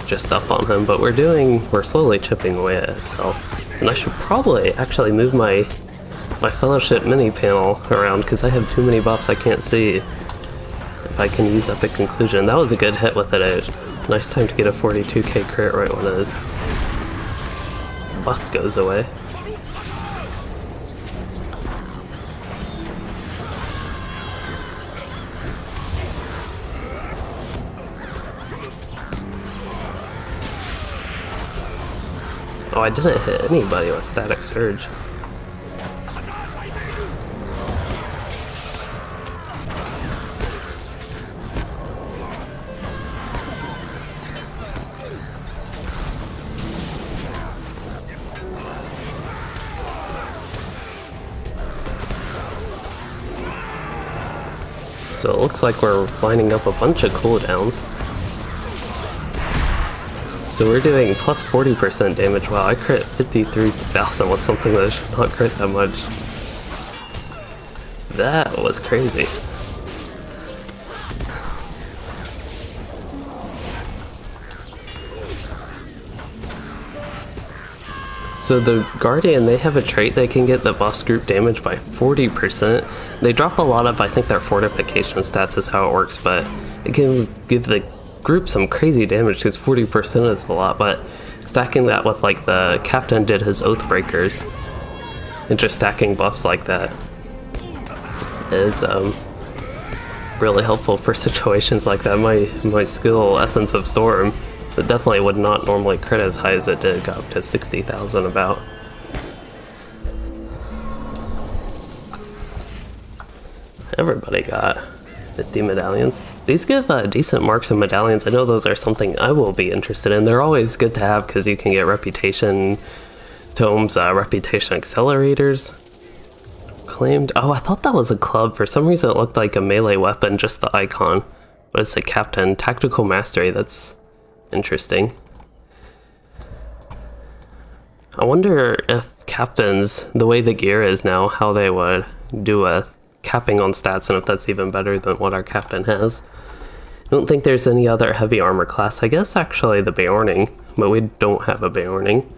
just up on him, but we're slowly chipping away at itself. And I should probably actually move my Fellowship mini panel around because I have too many buffs I can't see if I can use Epic Conclusion. That was a good hit with it. Nice time to get a 42k crit right when his buff goes away. Oh, I didn't hit anybody with Static Surge. So it looks like we're lining up a bunch of cooldowns. So we're doing plus 40% damage. Wow, I crit 53,000 with something that should not crit that much. That was crazy. So the Guardian, they have a trait they can get that buffs group damage by 40%. They drop a lot of, I think their fortification stats is how it works, but it can give the group some crazy damage because 40% is a lot, but stacking that with like the captain did his Oathbreakers, and just stacking buffs like that is really helpful for situations like that. My skill Essence of Storm, it definitely would not normally crit as high as it did, got up to 60,000 about. Everybody got 50 medallions. These give decent marks in medallions. I know those are something I will be interested in. They're always good to have because you can get reputation tomes, reputation accelerators. Claimed. Oh, I thought that was a club. For some reason it looked like a melee weapon, just the icon. But it's a captain. Tactical mastery, that's interesting. I wonder if captains, the way the gear is now, how they would do a capping on stats, and if that's even better than what our captain has. I don't think there's any other heavy armor class. I guess actually the Beorning, but we don't have a Beorning.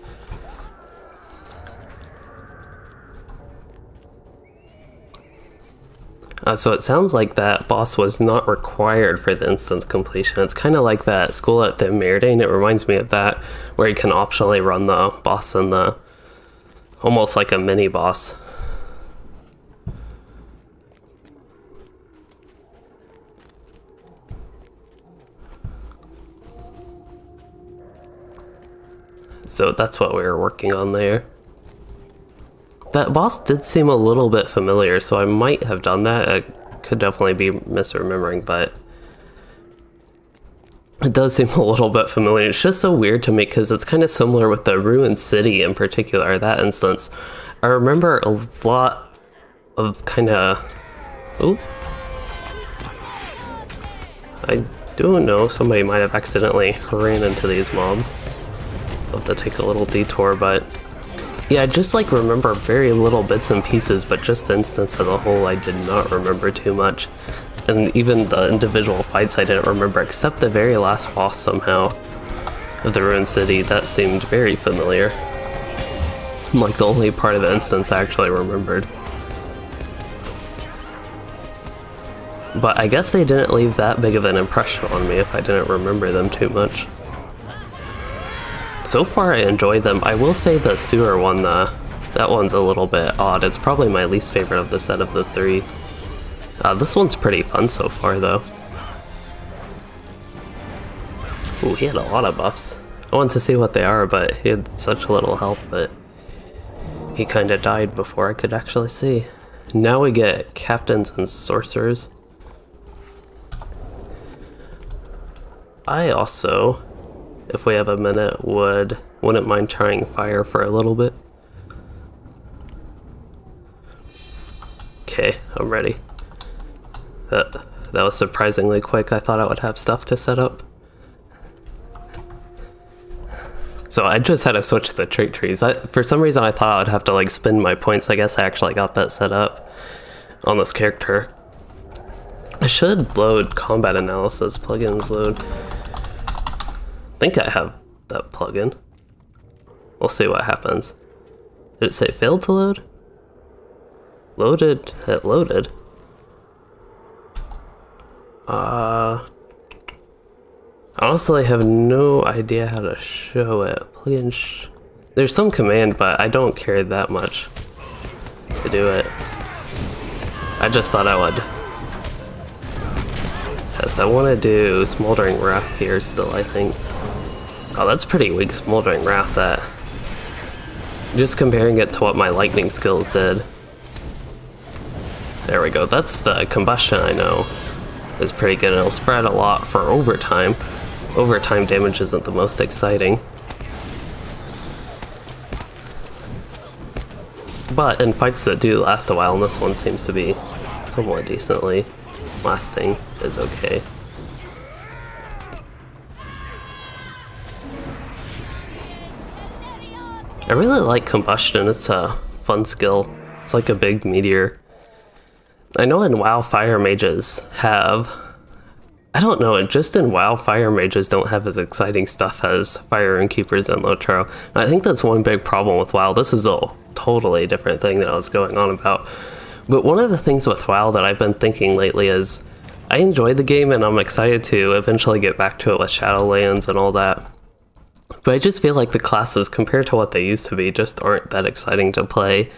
So it sounds like that boss was not required for the instance completion. It's kind of like that school at the Meridian. It reminds me of that, where you can optionally run the boss in the, almost like a mini boss. So that's what we were working on there. That boss did seem a little bit familiar, so I might have done that. I could definitely be misremembering, but it does seem a little bit familiar. It's just so weird to me because it's kind of similar with the Ruined City in particular, that instance. I remember a lot of kind of... Ooh. I don't know, somebody might have accidentally ran into these mobs. I'll have to take a little detour, but... Yeah, I just like remember very little bits and pieces, but just the instance as a whole I did not remember too much. And even the individual fights I didn't remember, except the very last boss somehow of the Ruined City. That seemed very familiar. Like the only part of the instance I actually remembered. But I guess they didn't leave that big of an impression on me if I didn't remember them too much. So far I enjoy them. I will say the sewer one, that one's a little bit odd. It's probably my least favorite of the set of the three. This one's pretty fun so far though. Ooh, he had a lot of buffs. I wanted to see what they are, but he had such little health that he kind of died before I could actually see. Now we get captains and sorcerers. I also, if we have a minute, wouldn't mind trying fire for a little bit. Okay, I'm ready. That was surprisingly quick. I thought I would have stuff to set up. So I just had to switch the trait trees. For some reason I thought I would have to like spend my points. I guess I actually got that set up on this character. I should load combat analysis, plugins load. I think I have that plugin. We'll see what happens. Did it say failed to load? Loaded, it loaded. Honestly, I have no idea how to show it. Plugin there's some command, but I don't care that much to do it. I just thought I would test. I want to do Smoldering Wrath here still, I think. Oh, that's pretty weak, Smoldering Wrath, that. Just comparing it to what my lightning skills did. There we go, that's the combustion I know is pretty good, and it'll spread a lot for overtime. Overtime damage isn't the most exciting. But in fights that do last a while, and this one seems to be somewhat decently lasting is okay. I really like combustion, it's a fun skill. It's like a big meteor. I know in WoW fire mages have, I don't know, just in WoW fire mages don't have as exciting stuff as fire Rune Keepers and LOTRO. And I think that's one big problem with WoW. This is a totally different thing that I was going on about. But one of the things with WoW that I've been thinking lately is I enjoy the game and I'm excited to eventually get back to it with Shadowlands and all that. But I just feel like the classes, compared to what they used to be, just aren't that exciting to play.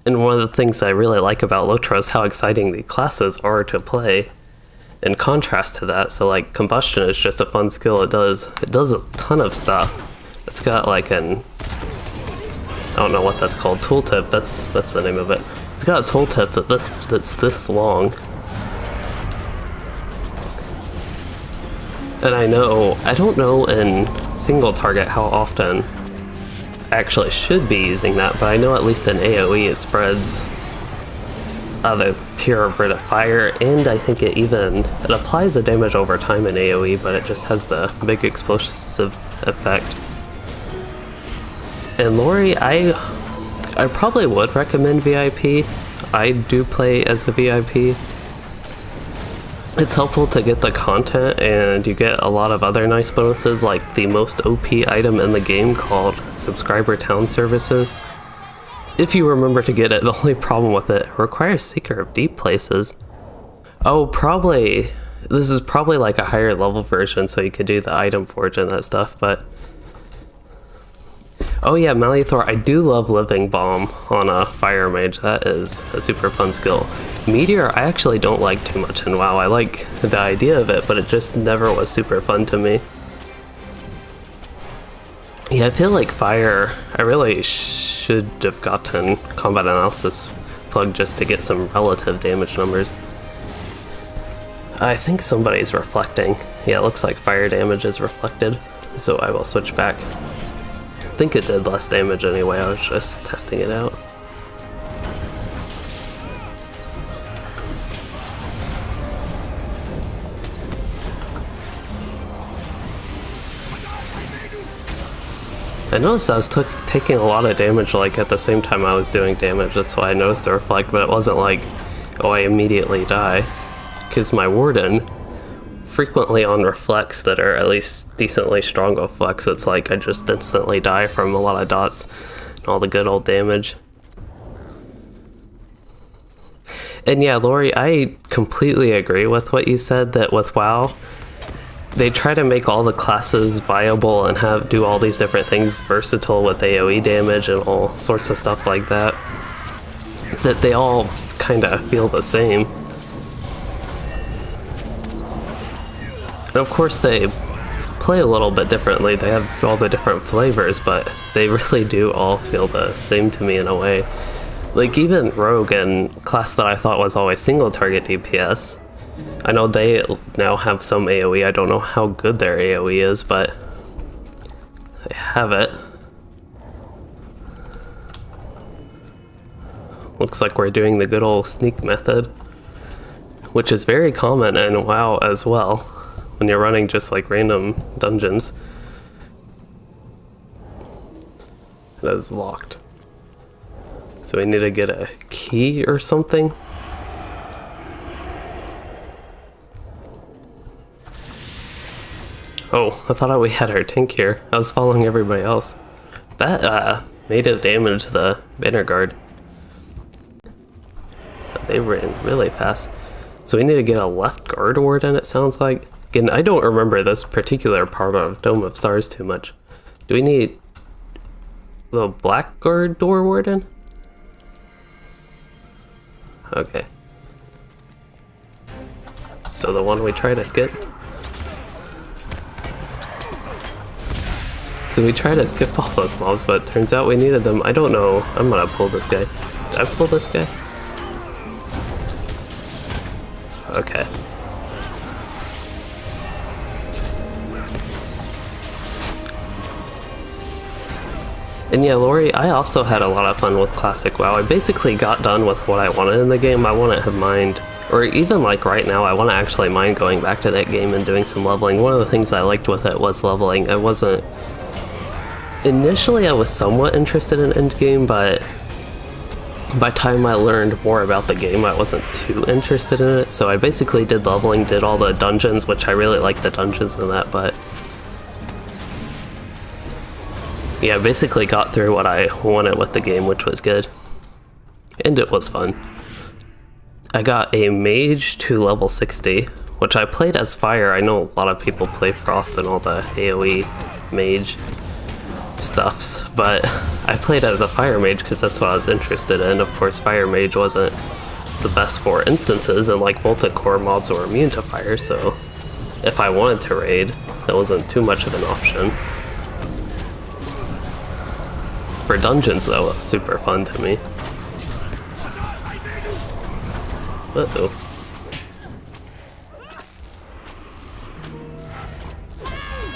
And one of the things I really like about LOTRO is how exciting the classes are to play in contrast to that. So like combustion is just a fun skill. It does a ton of stuff. It's got like an, I don't know what that's called, tooltip. That's the name of it. It's got a tooltip that's this long. And I don't know in single target how often I actually should be using that, but I know at least in AoE it spreads the tier of rate of fire, and I think it applies the damage over time in AoE, but it just has the big explosive effect. And Lori, I probably would recommend VIP. I do play as a VIP. It's helpful to get the content, and you get a lot of other nice bonuses, like the most OP item in the game called Subscriber Town Services. If you remember to get it, the only problem with it requires Seeker of Deep Places. Oh, probably, this is probably like a higher level version, so you could do the item forge and that stuff, but... Oh yeah, Malithor, I do love Living Bomb on a Fire Mage. That is a super fun skill. Meteor, I actually don't like too much in WoW. I like the idea of it, but it just never was super fun to me. Yeah, I feel like Fire, I really should have gotten Combat Analysis plugged just to get some relative damage numbers. I think somebody's reflecting. Yeah, it looks like fire damage is reflected, so I will switch back. I think it did less damage anyway, I was just testing it out. I noticed I was taking a lot of damage like at the same time I was doing damage, that's why I noticed the reflect, but it wasn't like, oh, I immediately die. Because my Warden, frequently on reflects that are at least decently strong reflects, it's like I just instantly die from a lot of dots and all the good old damage. And yeah, Lori, I completely agree with what you said, that with WoW, they try to make all the classes viable and do all these different things versatile with AoE damage and all sorts of stuff like that, that they all kind of feel the same. And of course they play a little bit differently, they have all the different flavors, but they really do all feel the same to me in a way. Like even Rogue, and class that I thought was always single target DPS, I know they now have some AoE, I don't know how good their AoE is, but they have it. Looks like we're doing the good old sneak method, which is very common in WoW as well, when you're running just like random dungeons. It is locked. So we need to get a key or something. Oh, I thought we had our tank here. I was following everybody else. That made it damage the banner guard. They ran really fast. So we need to get a left guard warden, it sounds like. Again, I don't remember this particular part of Dome of Stars too much. Do we need the black guard door warden? Okay. So the one we tried to skip? So we tried to skip all those mobs, but turns out we needed them. I don't know. I'm gonna pull this guy. Did I pull this guy? Okay. And yeah, Lori, I also had a lot of fun with Classic WoW. I basically got done with what I wanted in the game. I wouldn't have mind Or even like right now, I want to actually mind going back to that game and doing some leveling. One of the things I liked with it was leveling. I wasn't... Initially, I was somewhat interested in endgame, but by the time I learned more about the game, I wasn't too interested in it. So I basically did leveling, did all the dungeons, which I really like the dungeons in that, but... Yeah, I basically got through what I wanted with the game, which was good. And it was fun. I got a mage to level 60, which I played as fire. I know a lot of people play frost and all the AoE mage stuffs, but I played as a fire mage because that's what I was interested in. Of course, fire mage wasn't the best for instances, and like multi-core mobs were immune to fire, so if I wanted to raid, that wasn't too much of an option. For dungeons though, it was super fun to me. Uh-oh.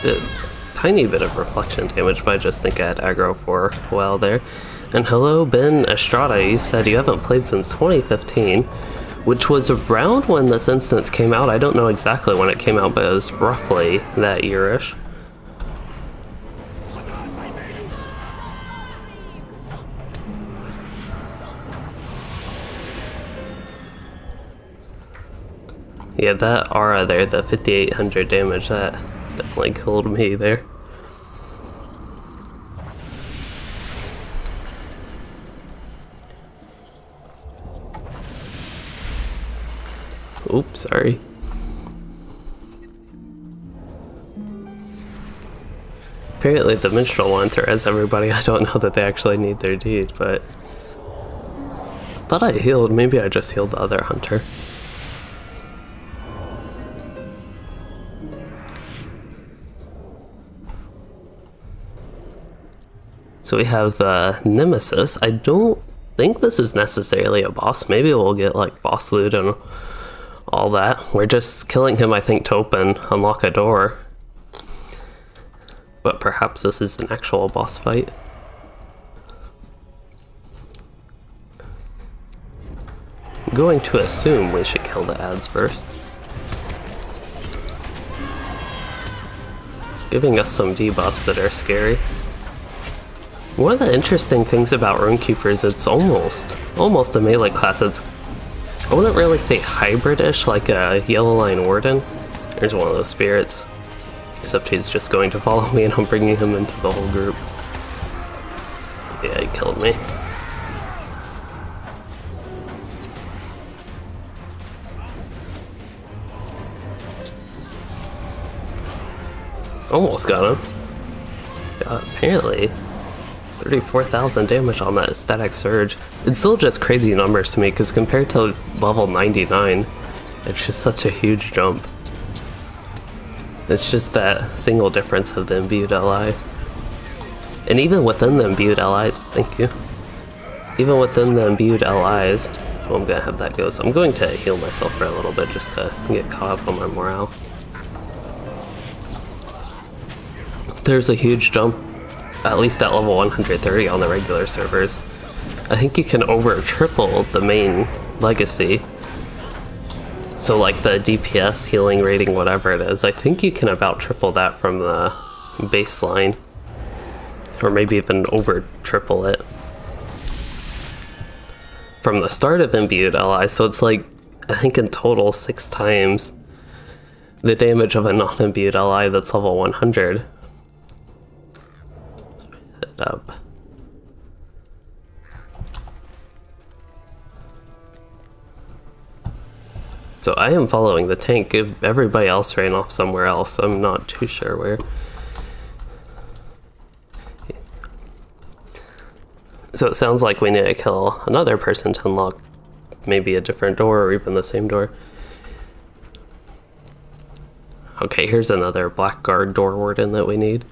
Did a tiny bit of reflection damage, but I just think I had aggro for a while there. And hello, Ben Estrada, you said you haven't played since 2015, which was around when this instance came out. I don't know exactly when it came out, but it was roughly that year-ish. Yeah, that aura there, the 5800 damage, that definitely killed me there. Oops, sorry. Apparently the minstrel wants to res everybody. I don't know that they actually need their deed, but... I thought I healed. Maybe I just healed the other hunter. So we have the Nemesis. I don't think this is necessarily a boss. Maybe we'll get like boss loot and all that. We're just killing him, I think, to open, unlock a door. But perhaps this is an actual boss fight. I'm going to assume we should kill the ads first. Giving us some debuffs that are scary. One of the interesting things about Rune Keeper is it's almost a melee class. It's, I wouldn't really say hybrid-ish, like a Yellow Line Warden. There's one of those spirits. Except he's just going to follow me and I'm bringing him into the whole group. Yeah, he killed me. Almost got him. Apparently 34,000 damage on that static surge. It's still just crazy numbers to me because compared to level 99, it's just such a huge jump. It's just that single difference of the imbued ally. And even within the imbued allies, thank you. Even within the imbued allies, well, I'm gonna have that go. So I'm going to heal myself for a little bit just to get caught up on my morale. There's a huge jump, at least at level 130 on the regular servers. I think you can over triple the main legacy. So like the DPS, healing, rating, whatever it is, I think you can about triple that from the baseline. Or maybe even over triple it. From the start of imbued ally, so it's like, I think in total 6 times the damage of a non-imbued ally that's level 100. Up. So I am following the tank. If everybody else ran off somewhere else, I'm not too sure where. So it sounds like we need to kill another person to unlock maybe a different door or even the same door. Okay, here's another Blackguard door warden that we need.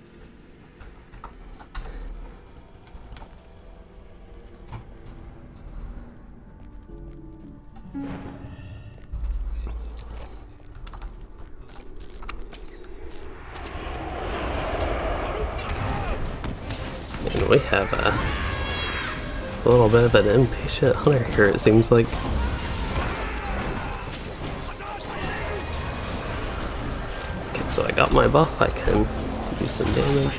And we have a little bit of an impatient hunter here, it seems like. got my buff, I can do some damage.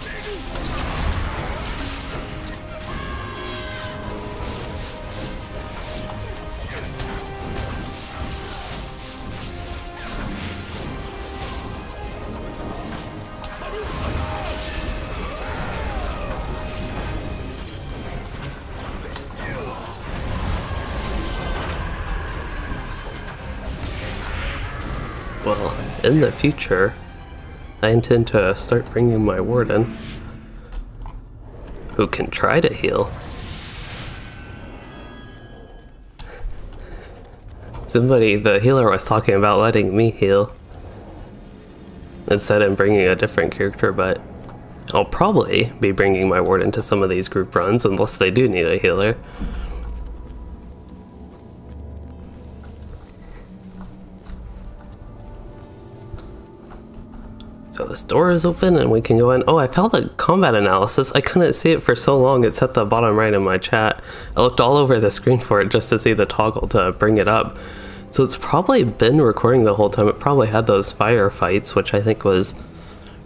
Well, in the future, I intend to start bringing my warden, who can try to heal. Somebody, the healer, was talking about letting me heal instead of bringing a different character, but I'll probably be bringing my warden to some of these group runs unless they do need a healer. So this door is open and we can go in. Oh, I found the combat analysis. I couldn't see it for so long. It's at the bottom right in my chat. I looked all over the screen for it just to see the toggle to bring it up. So it's probably been recording the whole time. It probably had those firefights, which I think was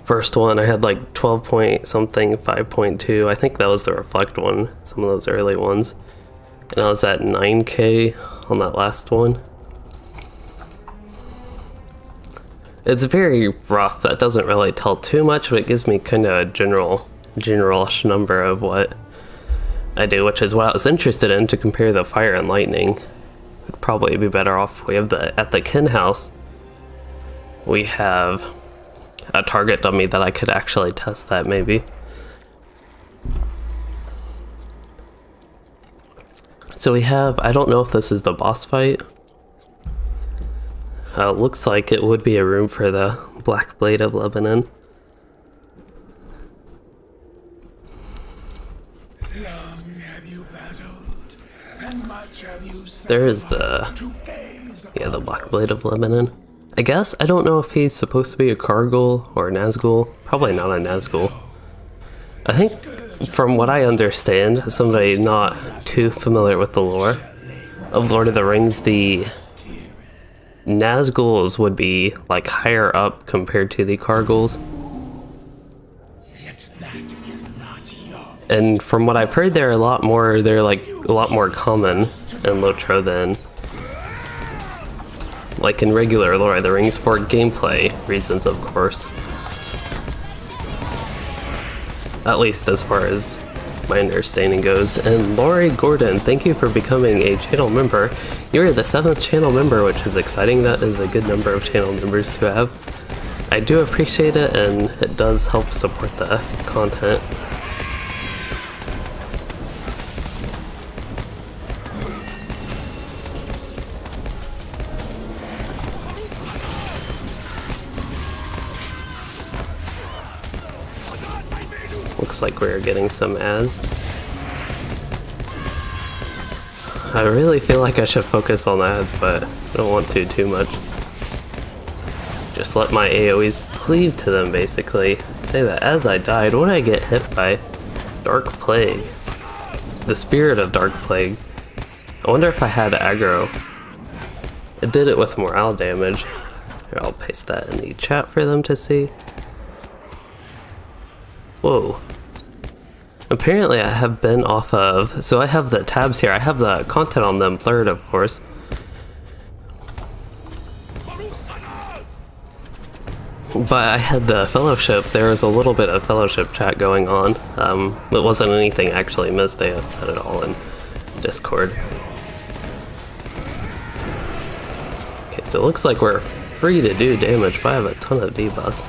first one. I had like 12 point something, 5.2. I think that was the reflect one, some of those early ones. And I was at 9K on that last one. It's very rough. That doesn't really tell too much, but it gives me kind of a general-ish number of what I do, which is what I was interested in to compare the fire and lightning. Would probably be better off. We have at the kin house, we have a target dummy that I could actually test that maybe. So we have, I don't know if this is the boss fight. Looks like it would be a room for the Black Blade of Lebanon. There is the Black Blade of Lebanon. I guess, I don't know if he's supposed to be a Kargul or a Nazgul. Probably not a Nazgul. I think, from what I understand, somebody not too familiar with the lore of Lord of the Rings, the Nazguls would be like higher up compared to the Karguls. And from what I've heard, they're like a lot more common in LOTRO than like in regular Lord of the Rings, for gameplay reasons, of course. At least as far as my understanding goes. And Laurie Gordon, thank you for becoming a channel member. You're the 7th channel member, which is exciting. That is a good number of channel members to have. I do appreciate it, and it does help support the content. Looks like we're getting some ads. I really feel like I should focus on ads, but I don't want to too much. Just let my AoEs cleave to them, basically. Say that as I died, what did I get hit by? Dark Plague. The Spirit of Dark Plague. I wonder if I had aggro. It did it with morale damage. Here, I'll paste that in the chat for them to see. Whoa. Apparently I have been off of, so I have the tabs here, I have the content on them blurred, of course. But I had the fellowship, there was a little bit of fellowship chat going on. It wasn't anything actually missed, they had said it all in Discord. Okay, so it looks like we're free to do damage, but I have a ton of debuffs.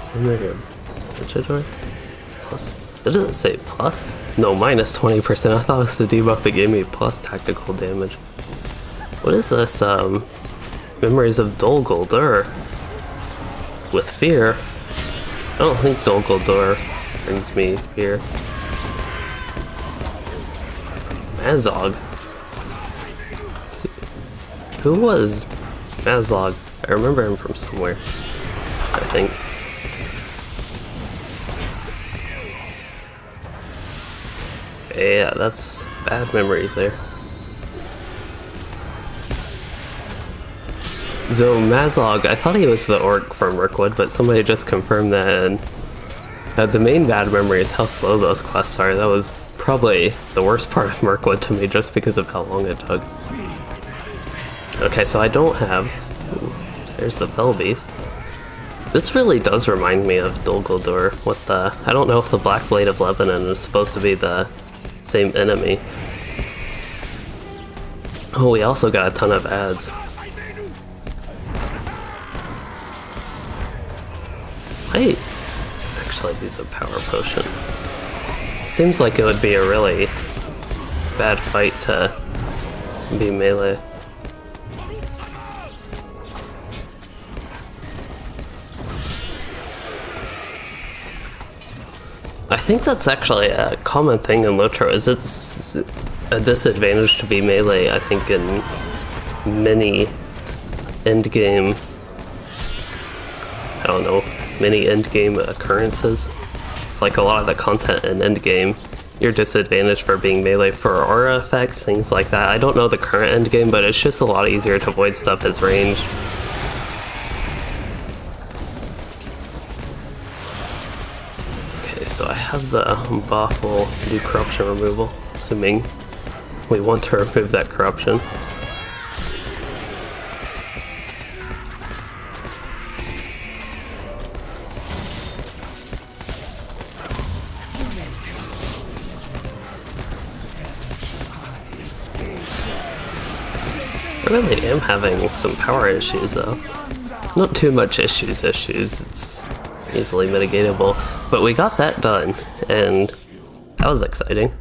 Plus, did it say plus? No, minus 20%. I thought it was the debuff that gave me plus tactical damage. What is this? Memories of Dol Guldur. With fear. I don't think Dol Guldur brings me fear. Mazog. Who was Mazog? I remember him from somewhere, I think. Yeah, that's bad memories there. So Mazlog, I thought he was the orc from Mirkwood, but somebody just confirmed that, and the main bad memory is how slow those quests are. That was probably the worst part of Mirkwood to me, just because of how long it took. Okay, so I don't have... Ooh, there's the Fell Beast. This really does remind me of Dol Guldur with the... I don't know if the Black Blade of Lebanon is supposed to be the same enemy. Oh, we also got a ton of ads. Might actually use a power potion. Seems like it would be a really bad fight to be melee. I think that's actually a common thing in LOTRO, is it's a disadvantage to be melee, I think, in many endgame, I don't know, many endgame occurrences. Like a lot of the content in endgame, you're disadvantaged for being melee for aura effects, things like that. I don't know the current endgame, but it's just a lot easier to avoid stuff as ranged. Okay, so I have the buff will do corruption removal, assuming we want to remove that corruption. I really am having some power issues though. Not too much issues, it's easily mitigatable. But we got that done, and that was exciting.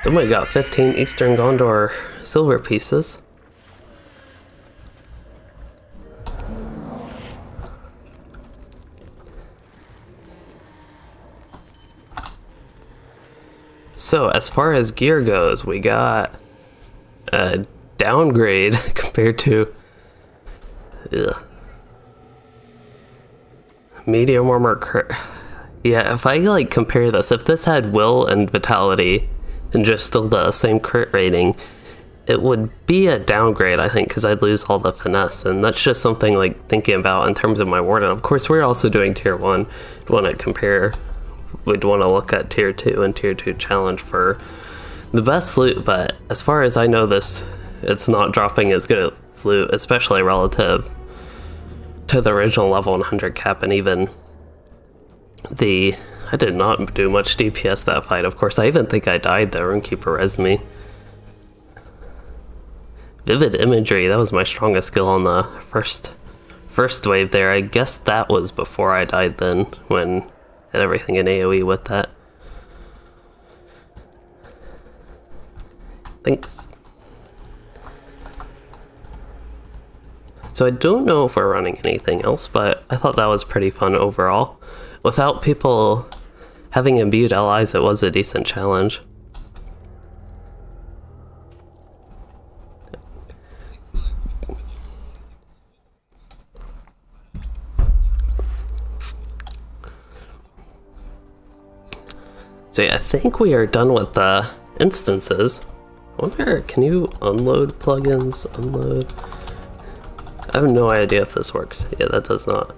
Somebody got 15 Eastern Gondor silver pieces. So as far as gear goes, we got a downgrade compared to medium armor. Yeah, if I like compare this, if this had will and vitality and just still the same crit rating, it would be a downgrade, I think, because I'd lose all the finesse, and that's just something like thinking about in terms of my warden. Of course, we're also doing tier 1. We'd want to compare, we'd want to look at tier 2 and tier 2 challenge for the best loot, but as far as I know, it's not dropping as good as loot, especially relative to the original level 100 cap, and even I did not do much DPS that fight. Of course, I even think I died there. Rune Keeper res me. Vivid imagery, that was my strongest skill on the first wave there. I guess that was before I died then, when I had everything in AoE with that. Thanks. So I don't know if we're running anything else, but I thought that was pretty fun overall. Without people having imbued allies, it was a decent challenge. So yeah, I think we are done with the instances. I wonder, can you unload plugins? Unload? I have no idea if this works. Yeah, that does not.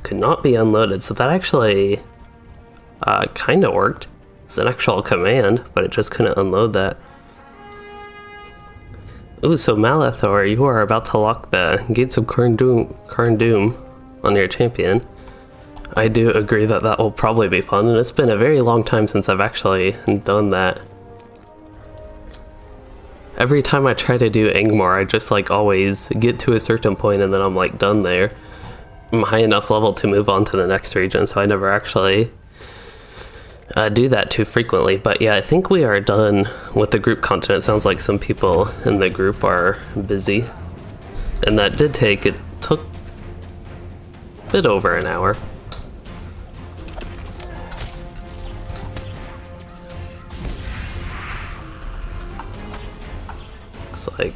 Could not be unloaded, so that actually kind of worked. It's an actual command, but it just couldn't unload that. Ooh, so Malathor, you are about to lock the Gates of Karn Doom on your champion. I do agree that that will probably be fun, and it's been a very long time since I've actually done that. Every time I try to do Angmar, I just like always get to a certain point and then I'm like done there. I'm high enough level to move on to the next region, so I never actually do that too frequently. But yeah, I think we are done with the group content. It sounds like some people in the group are busy. And that did take, it took a bit over an hour. Like,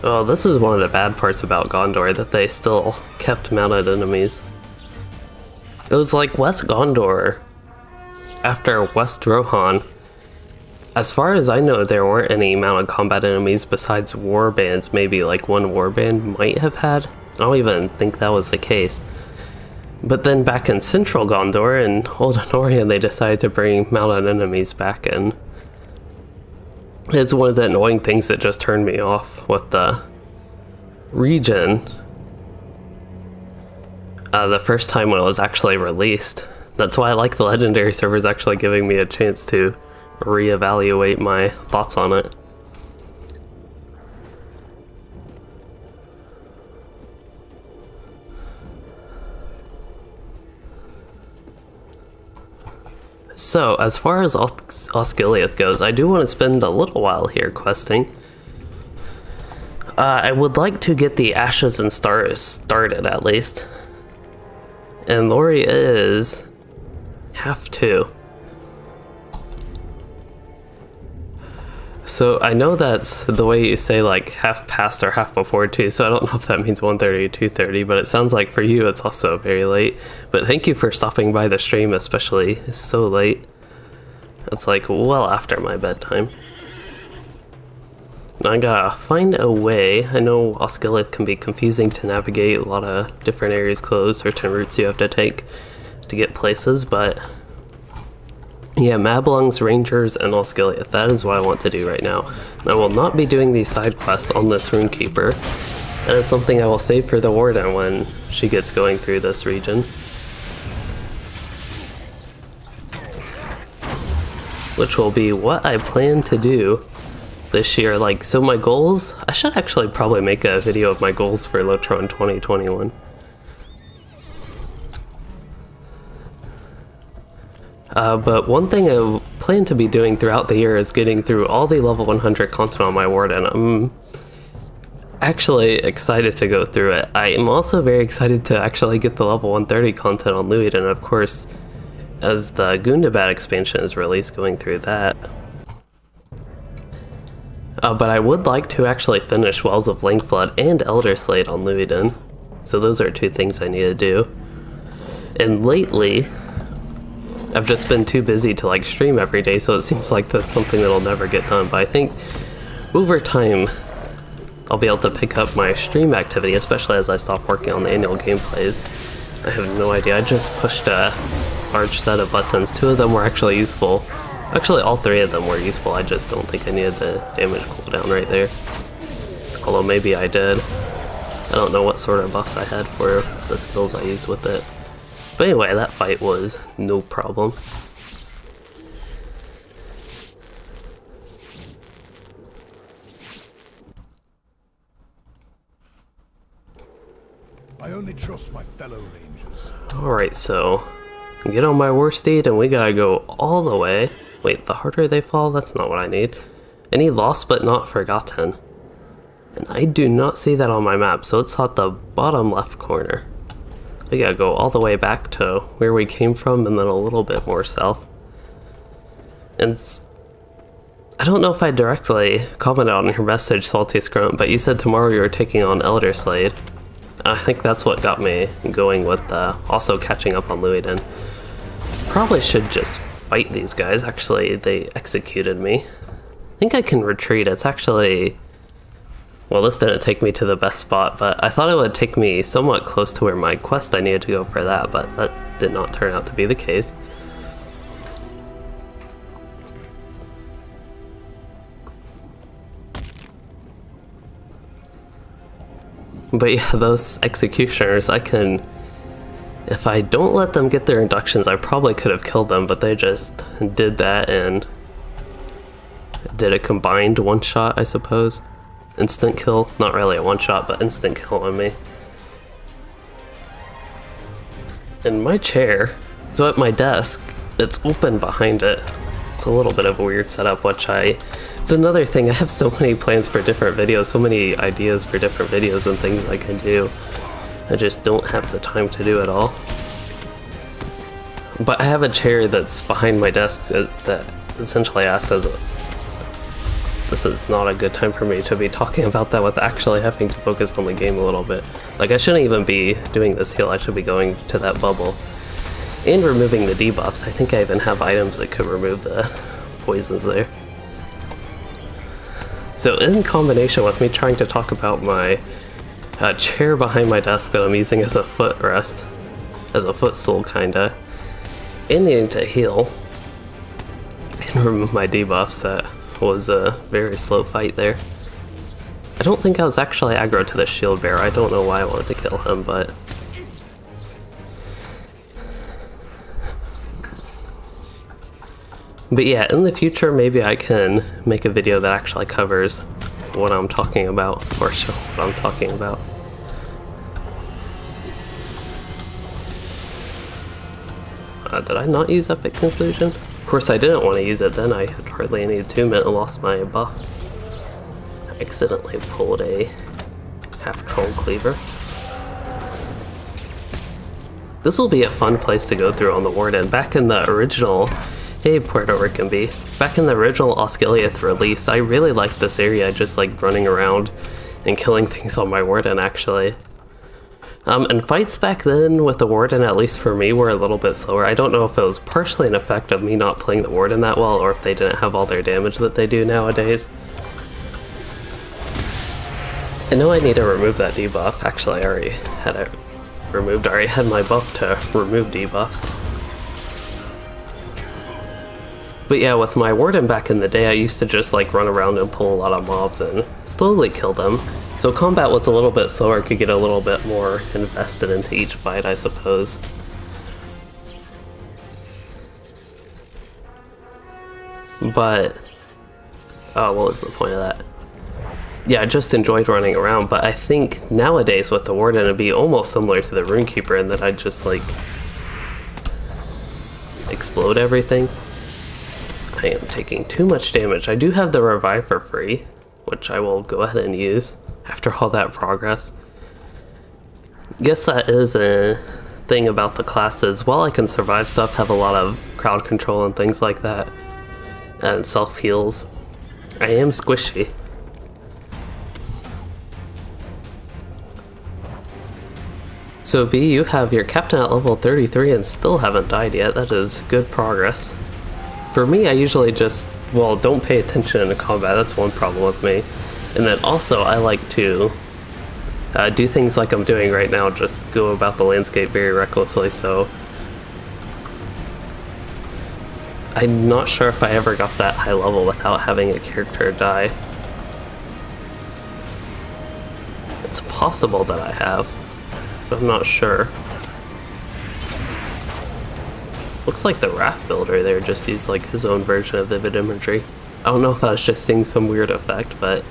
oh, this is one of the bad parts about Gondor, that they still kept mounted enemies. It was like West Gondor after West Rohan As far as I know, there weren't any mounted combat enemies besides warbands. Maybe like one warband might have had. I don't even think that was the case. But then back in Central Gondor and Old Anor, they decided to bring mounted enemies back in. It's one of the annoying things that just turned me off with the region. The first time when it was actually released. That's why I like the Legendary servers actually giving me a chance to reevaluate my thoughts on it. So, as far as Osgiliath goes, I do want to spend a little while here questing. I would like to get the Ashes and Stars started, at least. And Lori is half 2. So I know that's the way you say like half past or half before 2, so I don't know if that means 1:30 or 2:30, but it sounds like for you it's also very late. But thank you for stopping by the stream, especially. It's so late. It's like well after my bedtime. Now I gotta find a way. I know Osgiliath can be confusing to navigate, a lot of different areas closed, certain routes you have to take to get places, but yeah, Mablung's, Rangers, and Osgiliath. That is what I want to do right now. And I will not be doing these side quests on this Rune Keeper. And it's something I will save for the Warden when she gets going through this region. Which will be what I plan to do this year. Like, so my goals, I should actually probably make a video of my goals for LOTRO in 2021. But one thing I plan to be doing throughout the year is getting through all the level 100 content on my Warden. I'm actually excited to go through it. I am also very excited to actually get the level 130 content on Luid, and of course, as the Gundabad expansion is released, going through that. But I would like to actually finish Wells of Lengthflood and Elder Slate on Luiden. So those are 2 things I need to do. And lately, I've just been too busy to like stream every day, so it seems like that's something that'll never get done. But I think over time, I'll be able to pick up my stream activity, especially as I stop working on the annual gameplays. I have no idea. I just pushed a large set of buttons. 2 of them were actually useful. Actually, all 3 of them were useful. I just don't think I needed the damage cooldown right there. Although maybe I did. I don't know what sort of buffs I had for the skills I used with it. But anyway, that fight was no problem. I only trust my fellow rangers. Alright, so get on my war steed and we gotta go all the way. Wait, the harder they fall? That's not what I need. Any lost but not forgotten. And I do not see that on my map, so it's at the bottom left corner. We gotta go all the way back to where we came from and then a little bit more south. And I don't know if I directly commented on your message, Salty Scrunt, but you said tomorrow you were taking on Elder Slade. And I think that's what got me going with also catching up on Luiden. Probably should just fight these guys. Actually, they executed me. I think I can retreat. It's actually... Well, this didn't take me to the best spot, but I thought it would take me somewhat close to where my quest I needed to go for that, but that did not turn out to be the case. But yeah, those executioners, I can... If I don't let them get their inductions, I probably could have killed them, but they just did that and did a combined one-shot, I suppose. Instant kill, not really a one-shot, but instant kill on me. And my chair, so at my desk, it's open behind it. It's a little bit of a weird setup, it's another thing, I have so many plans for different videos, so many ideas for different videos and things I can do. I just don't have the time to do it all. But I have a chair that's behind my desk that essentially acts as a... This is not a good time for me to be talking about that with actually having to focus on the game a little bit. Like, I shouldn't even be doing this heal, I should be going to that bubble. And removing the debuffs. I think I even have items that could remove the poisons there. So in combination with me trying to talk about my chair behind my desk that I'm using as a footrest, as a footstool kinda, and needing to heal and remove my debuffs, that was a very slow fight there. I don't think I was actually aggro to the shield bearer. I don't know why I wanted to kill him, but... yeah, in the future maybe I can make a video that actually covers what I'm talking about, or show what I'm talking about. Did I not use Epic Conclusion? Of course I didn't want to use it then, I had hardly any attunement and lost my buff. I accidentally pulled a half-troll cleaver. This will be a fun place to go through on the Warden. Back in the original... Hey, Puerto Rican bee. Back in the original Osgiliath release, I really liked this area, just like running around and killing things on my Warden, actually. And fights back then with the Warden, at least for me, were a little bit slower. I don't know if it was partially an effect of me not playing the Warden that well, or if they didn't have all their damage that they do nowadays. I know I need to remove that debuff. Actually, I already had it removed. I already had my buff to remove debuffs. But yeah, with my Warden back in the day, I used to just like run around and pull a lot of mobs and slowly kill them. So combat was a little bit slower, could get a little bit more invested into each fight, I suppose. But, oh, what was the point of that? Yeah, I just enjoyed running around, but I think nowadays with the Warden it'd be almost similar to the Rune Keeper in that I'd just like explode everything. I am taking too much damage. I do have the revive for free, which I will go ahead and use after all that progress. Guess that is a thing about the classes. While I can survive stuff, have a lot of crowd control and things like that, and self-heals, I am squishy. So B, you have your captain at level 33 and still haven't died yet. That is good progress. For me, I usually just, well, don't pay attention in combat. That's one problem with me. And then also, I like to do things like I'm doing right now, just go about the landscape very recklessly, so... I'm not sure if I ever got that high level without having a character die. It's possible that I have, but I'm not sure. Looks like the raft builder there just used like his own version of vivid imagery. I don't know if I was just seeing some weird effect, but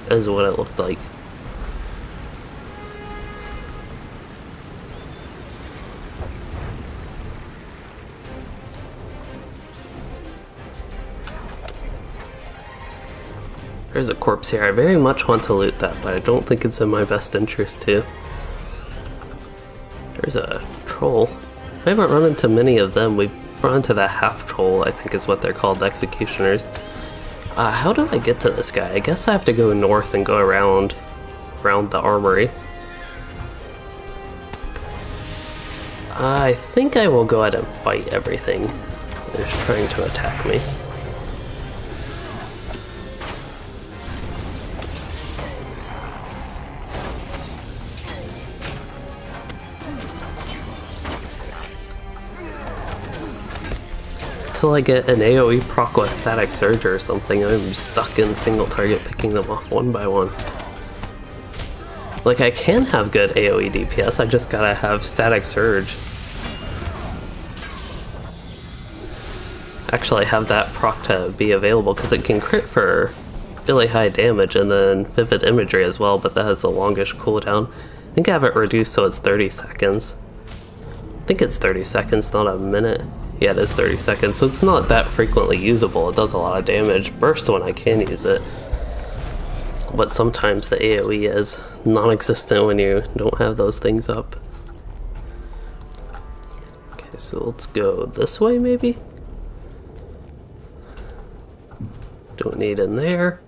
that is what it looked like. There's a corpse here. I very much want to loot that, but I don't think it's in my best interest to. There's a troll. I haven't run into many of them. We've run into that half troll, I think is what they're called, the executioners. How do I get to this guy? I guess I have to go north and go around the armory. I think I will go ahead and fight everything that is trying to attack me. Until I get an AoE proc with static surge or something, I'm stuck in single target picking them off one by one. Like, I can have good AoE DPS, I just gotta have static surge. Actually have that proc to be available, because it can crit for really high damage and then vivid imagery as well, but that has the longest cooldown. I think I have it reduced so it's 30 seconds. I think it's 30 seconds, not a minute. Yeah, it is 30 seconds, so it's not that frequently usable. It does a lot of damage. Burst when I can use it. But sometimes the AoE is non-existent when you don't have those things up. Okay, so let's go this way maybe? Don't need in there.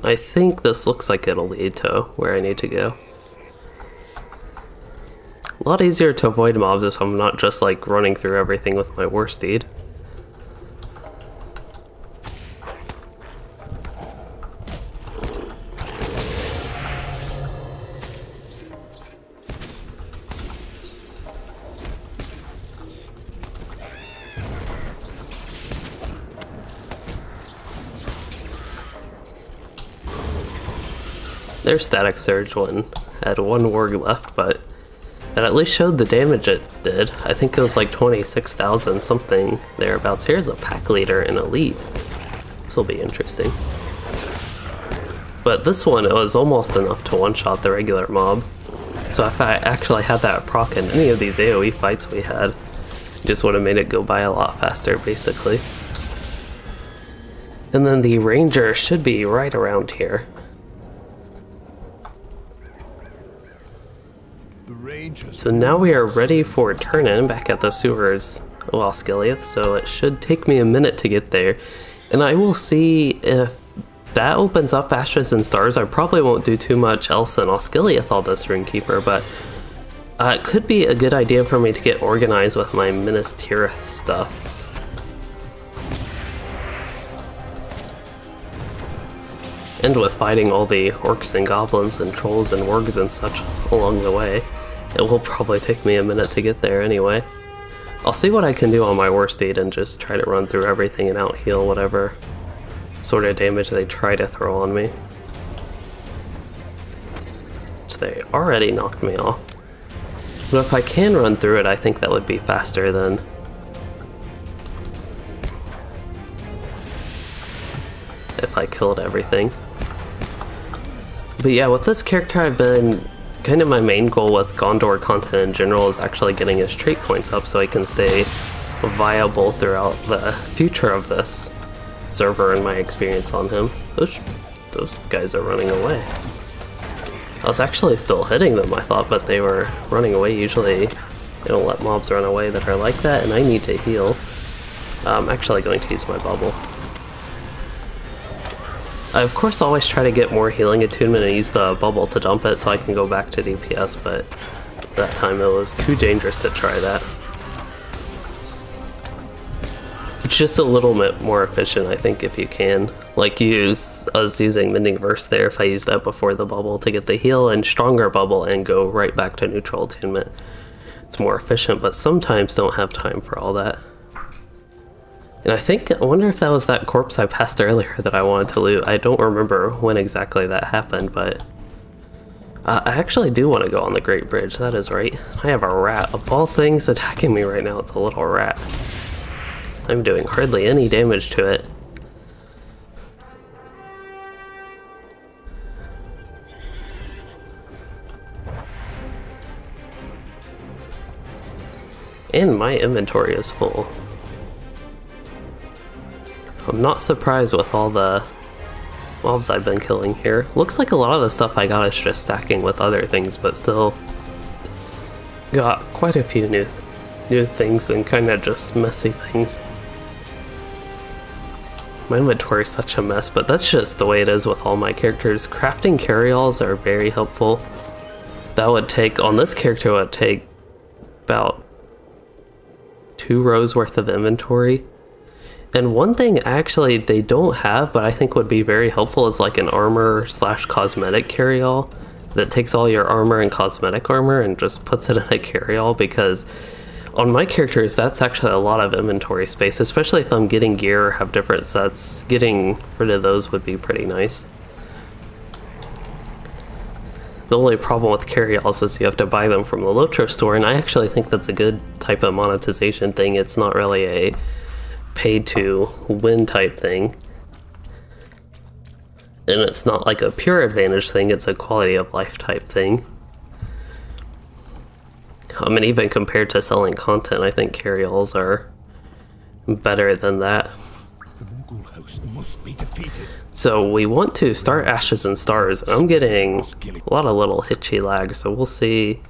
I think this looks like it'll lead to where I need to go. A lot easier to avoid mobs if I'm not just like running through everything with my war steed. their static surge when I had one warg left, but it at least showed the damage it did. I think it was like 26,000 something thereabouts. Here's a pack leader in elite. This will be interesting. But this one, it was almost enough to one-shot the regular mob. So if I actually had that proc in any of these AoE fights we had, just would have made it go by a lot faster, basically. And then the ranger should be right around here. So now we are ready for turn-in back at the sewers of Osgiliath, so it should take me a minute to get there. And I will see if that opens up Ashes and Stars. I probably won't do too much else in Osgiliath all this Rune Keeper, but it could be a good idea for me to get organized with my Minas Tirith stuff. And with fighting all the orcs and goblins and trolls and wargs and such along the way. It will probably take me a minute to get there anyway. I'll see what I can do on my worst aid and just try to run through everything and out-heal whatever sort of damage they try to throw on me. Which they already knocked me off. But if I can run through it, I think that would be faster than... if I killed everything. But yeah, with this character I've been... kind of my main goal with Gondor content in general is actually getting his trait points up so I can stay viable throughout the future of this server and my experience on him. Those guys are running away. I was actually still hitting them, I thought, but they were running away. Usually they don't let mobs run away that are like that, and I need to heal. I'm actually going to use my bubble. I of course always try to get more healing attunement and use the bubble to dump it so I can go back to DPS, but that time it was too dangerous to try that. It's just a little bit more efficient, I think, if you can. Like I was using Mending Verse there if I used that before the bubble to get the heal and stronger bubble and go right back to neutral attunement. It's more efficient, but sometimes don't have time for all that. And I wonder if that was that corpse I passed earlier that I wanted to loot. I don't remember when exactly that happened, but I actually do want to go on the Great Bridge, that is right. I have a rat. Of all things attacking me right now, it's a little rat. I'm doing hardly any damage to it. And my inventory is full. I'm not surprised with all the mobs I've been killing here. Looks like a lot of the stuff I got is just stacking with other things, but still got quite a few new things and kind of just messy things. My inventory is such a mess, but that's just the way it is with all my characters. Crafting carryalls are very helpful. That would take, on this character, it would take about 2 rows worth of inventory. And one thing actually they don't have, but I think would be very helpful, is like an armor / cosmetic carryall that takes all your armor and cosmetic armor and just puts it in a carryall, because on my characters that's actually a lot of inventory space, especially if I'm getting gear or have different sets. Getting rid of those would be pretty nice. The only problem with carryalls is you have to buy them from the LOTRO store, and I actually think that's a good type of monetization thing. It's not really a pay to win type thing, and it's not like a pure advantage thing, it's a quality of life type thing. I mean, even compared to selling content, I think carryalls are better than that. The Mongol host must be defeated. So we want to start Ashes and Stars. I'm getting a lot of little hitchy lag, so we'll see.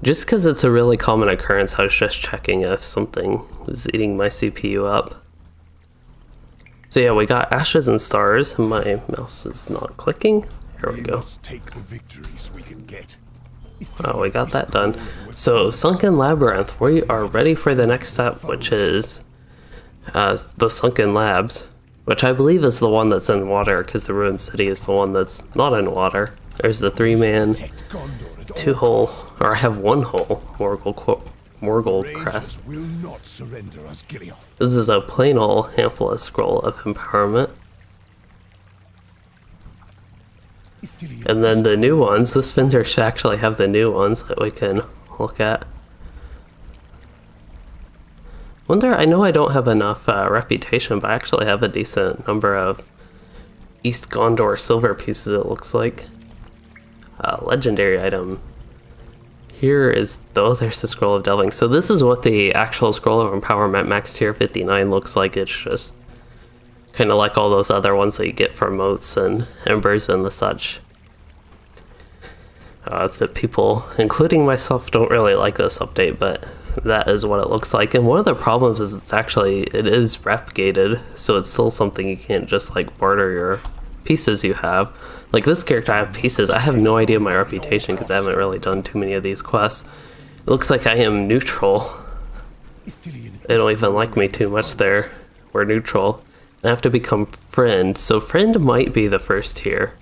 Just because it's a really common occurrence, I was just checking if something was eating my CPU up. So yeah, we got Ashes and Stars. My mouse is not clicking. Here we go. Take the victories we can get. Oh, we got that done. So Sunken Labyrinth, we are ready for the next step, which is the Sunken Labs, which I believe is the one that's in water, because the Ruined City is the one that's not in water. There's the 3-man, 2-hole, or I have 1-hole Morgul crest. Will not surrender Osgiliath. This is a plain old Hamfla scroll of empowerment. And then the new ones, this vendor should actually have the new ones that we can look at. Wonder, I know I don't have enough reputation, but I actually have a decent number of East Gondor silver pieces, it looks like. Legendary item. Here is, though, there's the Scroll of Delving. So this is what the actual Scroll of Empowerment Max Tier 59 looks like. It's just kind of like all those other ones that you get from moats and embers and the such. That people, including myself, don't really like this update, but that is what it looks like. And one of the problems is it is rep gated, so it's still something you can't just like barter your pieces you have. Like this character, I have pieces. I have no idea my reputation because I haven't really done too many of these quests. It looks like I am neutral. They don't even like me too much there. We're neutral. I have to become friend. So friend might be the first tier.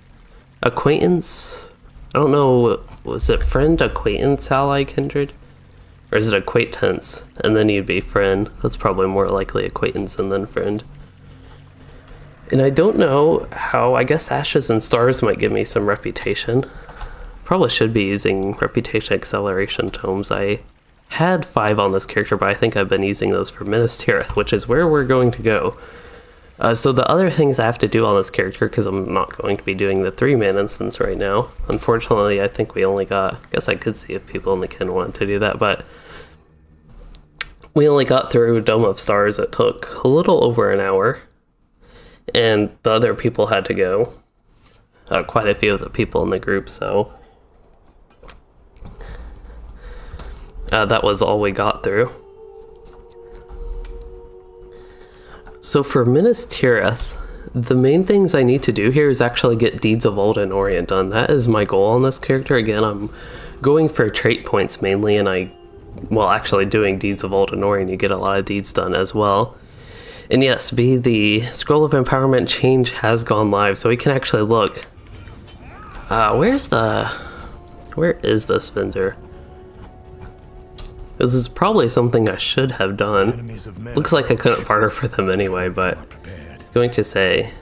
Acquaintance, I don't know, was it friend, acquaintance, ally, kindred? Or is it acquaintance? And then you'd be friend. That's probably more likely acquaintance and then friend. And I don't know how, I guess ashes and stars might give me some reputation. Probably should be using reputation acceleration tomes. I had 5 on this character, but I think I've been using those for Minas Tirith, which is where we're going to go. So the other things I have to do on this character, because I'm not going to be doing the 3-man instance right now. Unfortunately, I think we only got, I guess I could see if people in the kin wanted to do that, but we only got through Dome of Stars. It took a little over an hour, and the other people had to go. Quite a few of the people in the group, so that was all we got through. So for Minas Tirith, the main things I need to do here is actually get Deeds of Old and Orient done. That is my goal on this character. Again, I'm going for trait points mainly, and actually doing Deeds of Old and Orient, you get a lot of deeds done as well. And yes, the Scroll of Empowerment change has gone live, so we can actually look. Where is this vendor? This is probably something I should have done. Looks like I couldn't barter for them anyway, but it's going to say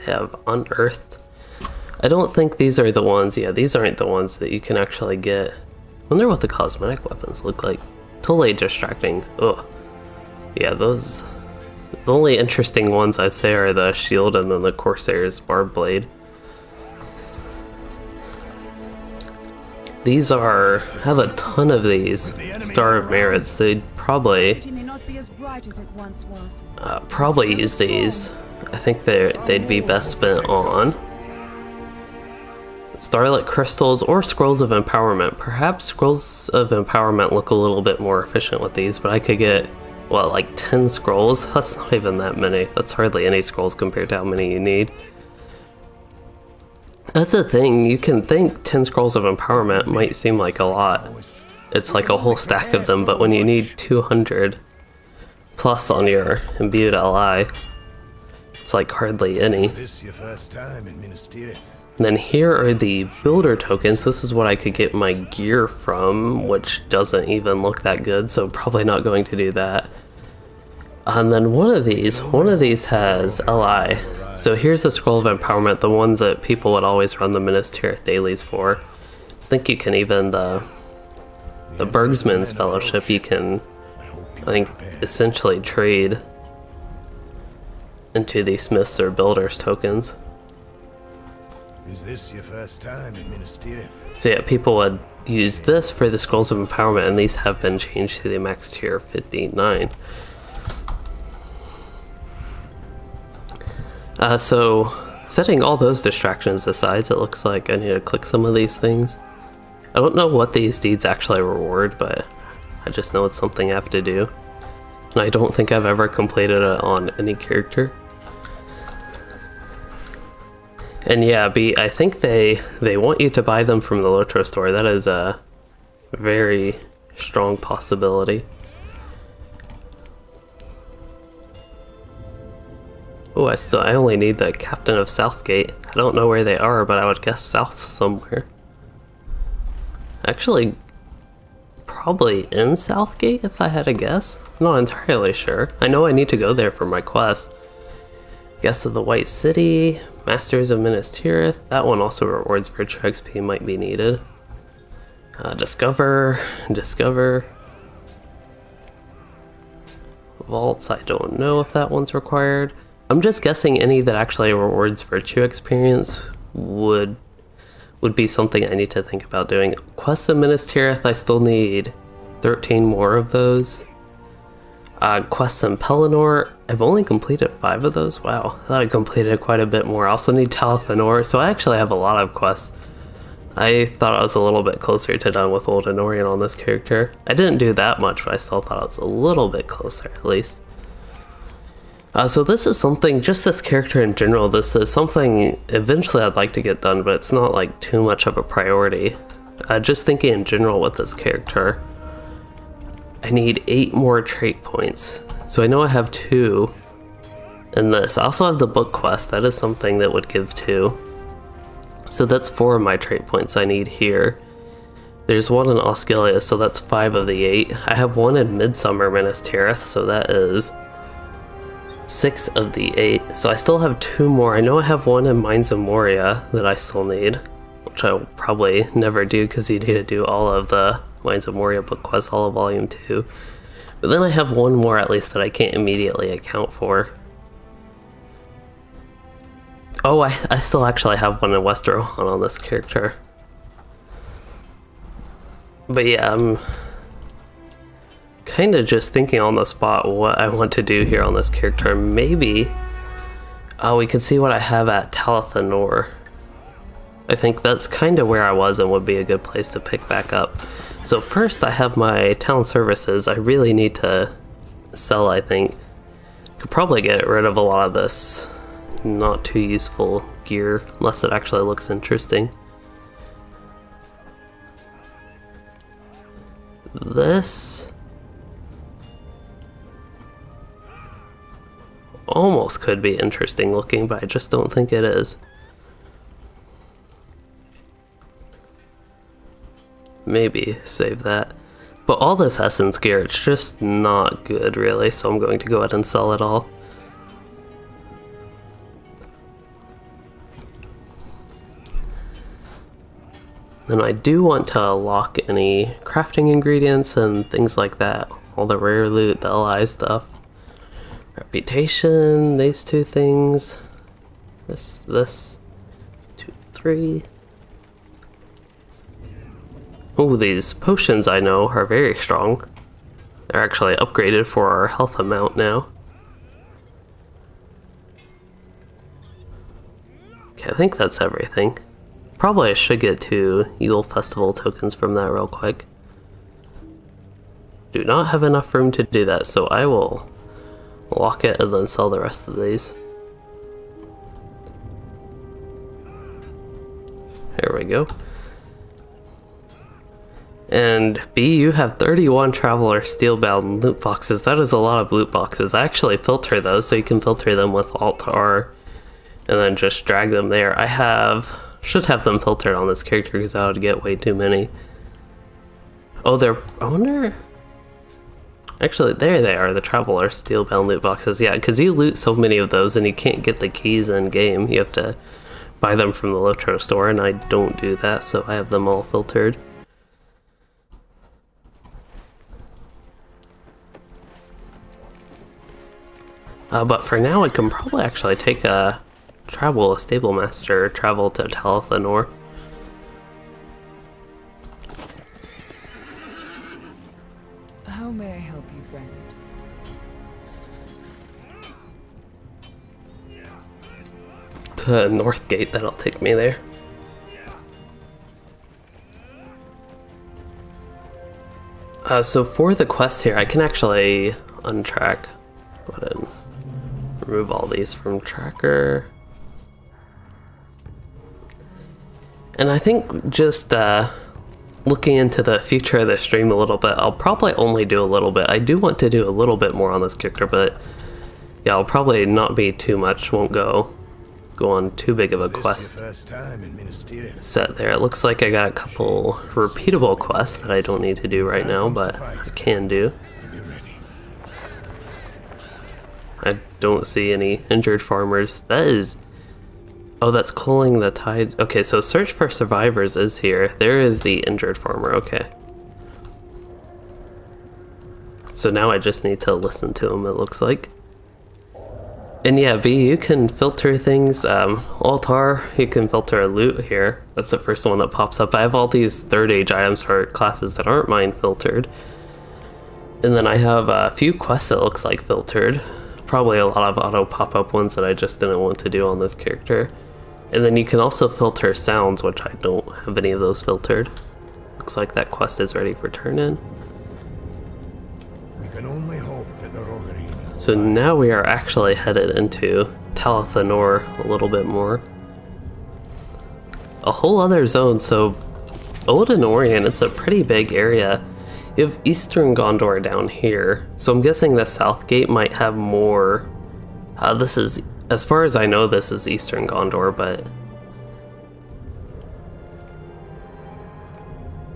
have unearthed. I don't think these are the ones. Yeah, these aren't the ones that you can actually get. I wonder what the cosmetic weapons look like. Totally distracting. Ugh. Yeah, those. The only interesting ones I'd say are the shield and then the Corsair's barbed blade. These have a ton of these Star of Merits. They'd probably use these. I think they'd be best spent on Starlit Crystals or Scrolls of Empowerment. Perhaps Scrolls of Empowerment look a little bit more efficient with these, but I could get, what, like 10 scrolls? That's not even that many. That's hardly any scrolls compared to how many you need. That's the thing, you can think 10 Scrolls of Empowerment might seem like a lot. It's like a whole stack of them, but when you need 200 plus on your imbued ally, it's like hardly any. And then here are the builder tokens. This is what I could get my gear from, which doesn't even look that good, so probably not going to do that. And then one of these has Li. So here's the Scroll of Empowerment, the ones that people would always run the Minas Tirith dailies for. I think you can even, the Bergsman's Fellowship, you can, I think, essentially trade into the Smiths or Builders tokens. Is this your first time in Minas Tirith? So yeah, people would use this for the Scrolls of Empowerment, and these have been changed to the max tier 59. So setting all those distractions aside, it looks like I need to click some of these things. I don't know what these deeds actually reward, but I just know it's something I have to do. And I don't think I've ever completed it on any character. And yeah, I think they want you to buy them from the LOTRO store. That is a very strong possibility. Oh, I only need the Captain of Southgate. I don't know where they are, but I would guess south somewhere. Actually, probably in Southgate if I had to guess. I'm not entirely sure. I know I need to go there for my quest. Guests of the White City, Masters of Minas Tirith. That one also rewards virtue XP, might be needed. Discover. Vaults, I don't know if that one's required. I'm just guessing any that actually rewards virtue experience would be something I need to think about doing. Quests of Minas Tirith, I still need 13 more of those. Quests in Pelennor, I've only completed 5 of those. Wow, I thought I completed quite a bit more. I also need Anor, so I actually have a lot of quests. I thought I was a little bit closer to done with Old Anorian on this character. I didn't do that much, but I still thought I was a little bit closer, at least. So this is something, just this character in general, this is something eventually I'd like to get done, but it's not like too much of a priority. Just thinking in general with this character, I need 8 more trait points. So I know I have 2 in this. I also have the book quest, that is something that would give 2. So that's 4 of my trait points I need here. There's 1 in Osgiliath, so that's 5 of the 8. I have 1 in Midsummer Minas Tirith, so that is 6 of the 8. So I still have 2 more. I know I have 1 in Mines of Moria that I still need, which I will probably never do because you need to do all of the Mines of Moria book quests, all of Volume 2. But then I have 1 more at least that I can't immediately account for. Oh, I still actually have 1 in Westeros on this character. But yeah, I'm kind of just thinking on the spot what I want to do here on this character. Maybe we could see what I have at Anor. I think that's kind of where I was and would be a good place to pick back up. So first I have my town services. I really need to sell, I think. Could probably get rid of a lot of this not too useful gear, unless it actually looks interesting. This almost could be interesting looking, but I just don't think it is. Maybe save that. But all this essence gear, it's just not good really, so I'm going to go ahead and sell it all. Then I do want to lock any crafting ingredients and things like that. All the rare loot, the LI stuff. Reputation, these 2 things. This. 2, 3. Oh, these potions I know are very strong. They're actually upgraded for our health amount now. Okay, I think that's everything. Probably I should get 2 Yule Festival tokens from that real quick. Do not have enough room to do that, so I will lock it and then sell the rest of these. There we go. And B, you have 31 Traveler Steelbound loot boxes. That is a lot of loot boxes. I actually filter those, so you can filter them with Alt-R and then just drag them there. Should have them filtered on this character because I would get way too many. Oh, I wonder... Actually, there they are, the Traveler Steelbound loot boxes. Yeah, because you loot so many of those and you can't get the keys in game. You have to buy them from the LOTRO store, and I don't do that, so I have them all filtered. But for now, I can probably actually take a Stable Master, travel to Anor. How may I help you, friend? To Northgate, that'll take me there. So for the quest here, I can actually untrack. Go ahead and remove all these from tracker. And I think just looking into the future of the stream a little bit, I'll probably only do a little bit. I do want to do a little bit more on this character, but yeah, I'll probably not be too much. Won't go on too big of a quest set there. It looks like I got a couple repeatable quests that I don't need to do right now, but I can do. I don't see any injured farmers. That is... Oh, that's Cooling the Tide. Okay, so Search for Survivors is here. There is the injured farmer, okay. So now I just need to listen to him, it looks like. And yeah, B, you can filter things. Altar, you can filter loot here. That's the first one that pops up. I have all these third age items for classes that aren't mine filtered. And then I have a few quests that looks like filtered. Probably a lot of auto pop-up ones that I just didn't want to do on this character. And then you can also filter sounds, which I don't have any of those filtered. Looks like that quest is ready for turn-in. We can only hope that the Rohirrim... So now we are actually headed into Anor a little bit more. A whole other zone, so Old Anorian, it's a pretty big area. You have Eastern Gondor down here, so I'm guessing the South Gate might have more. This is, as far as I know, this is Eastern Gondor, but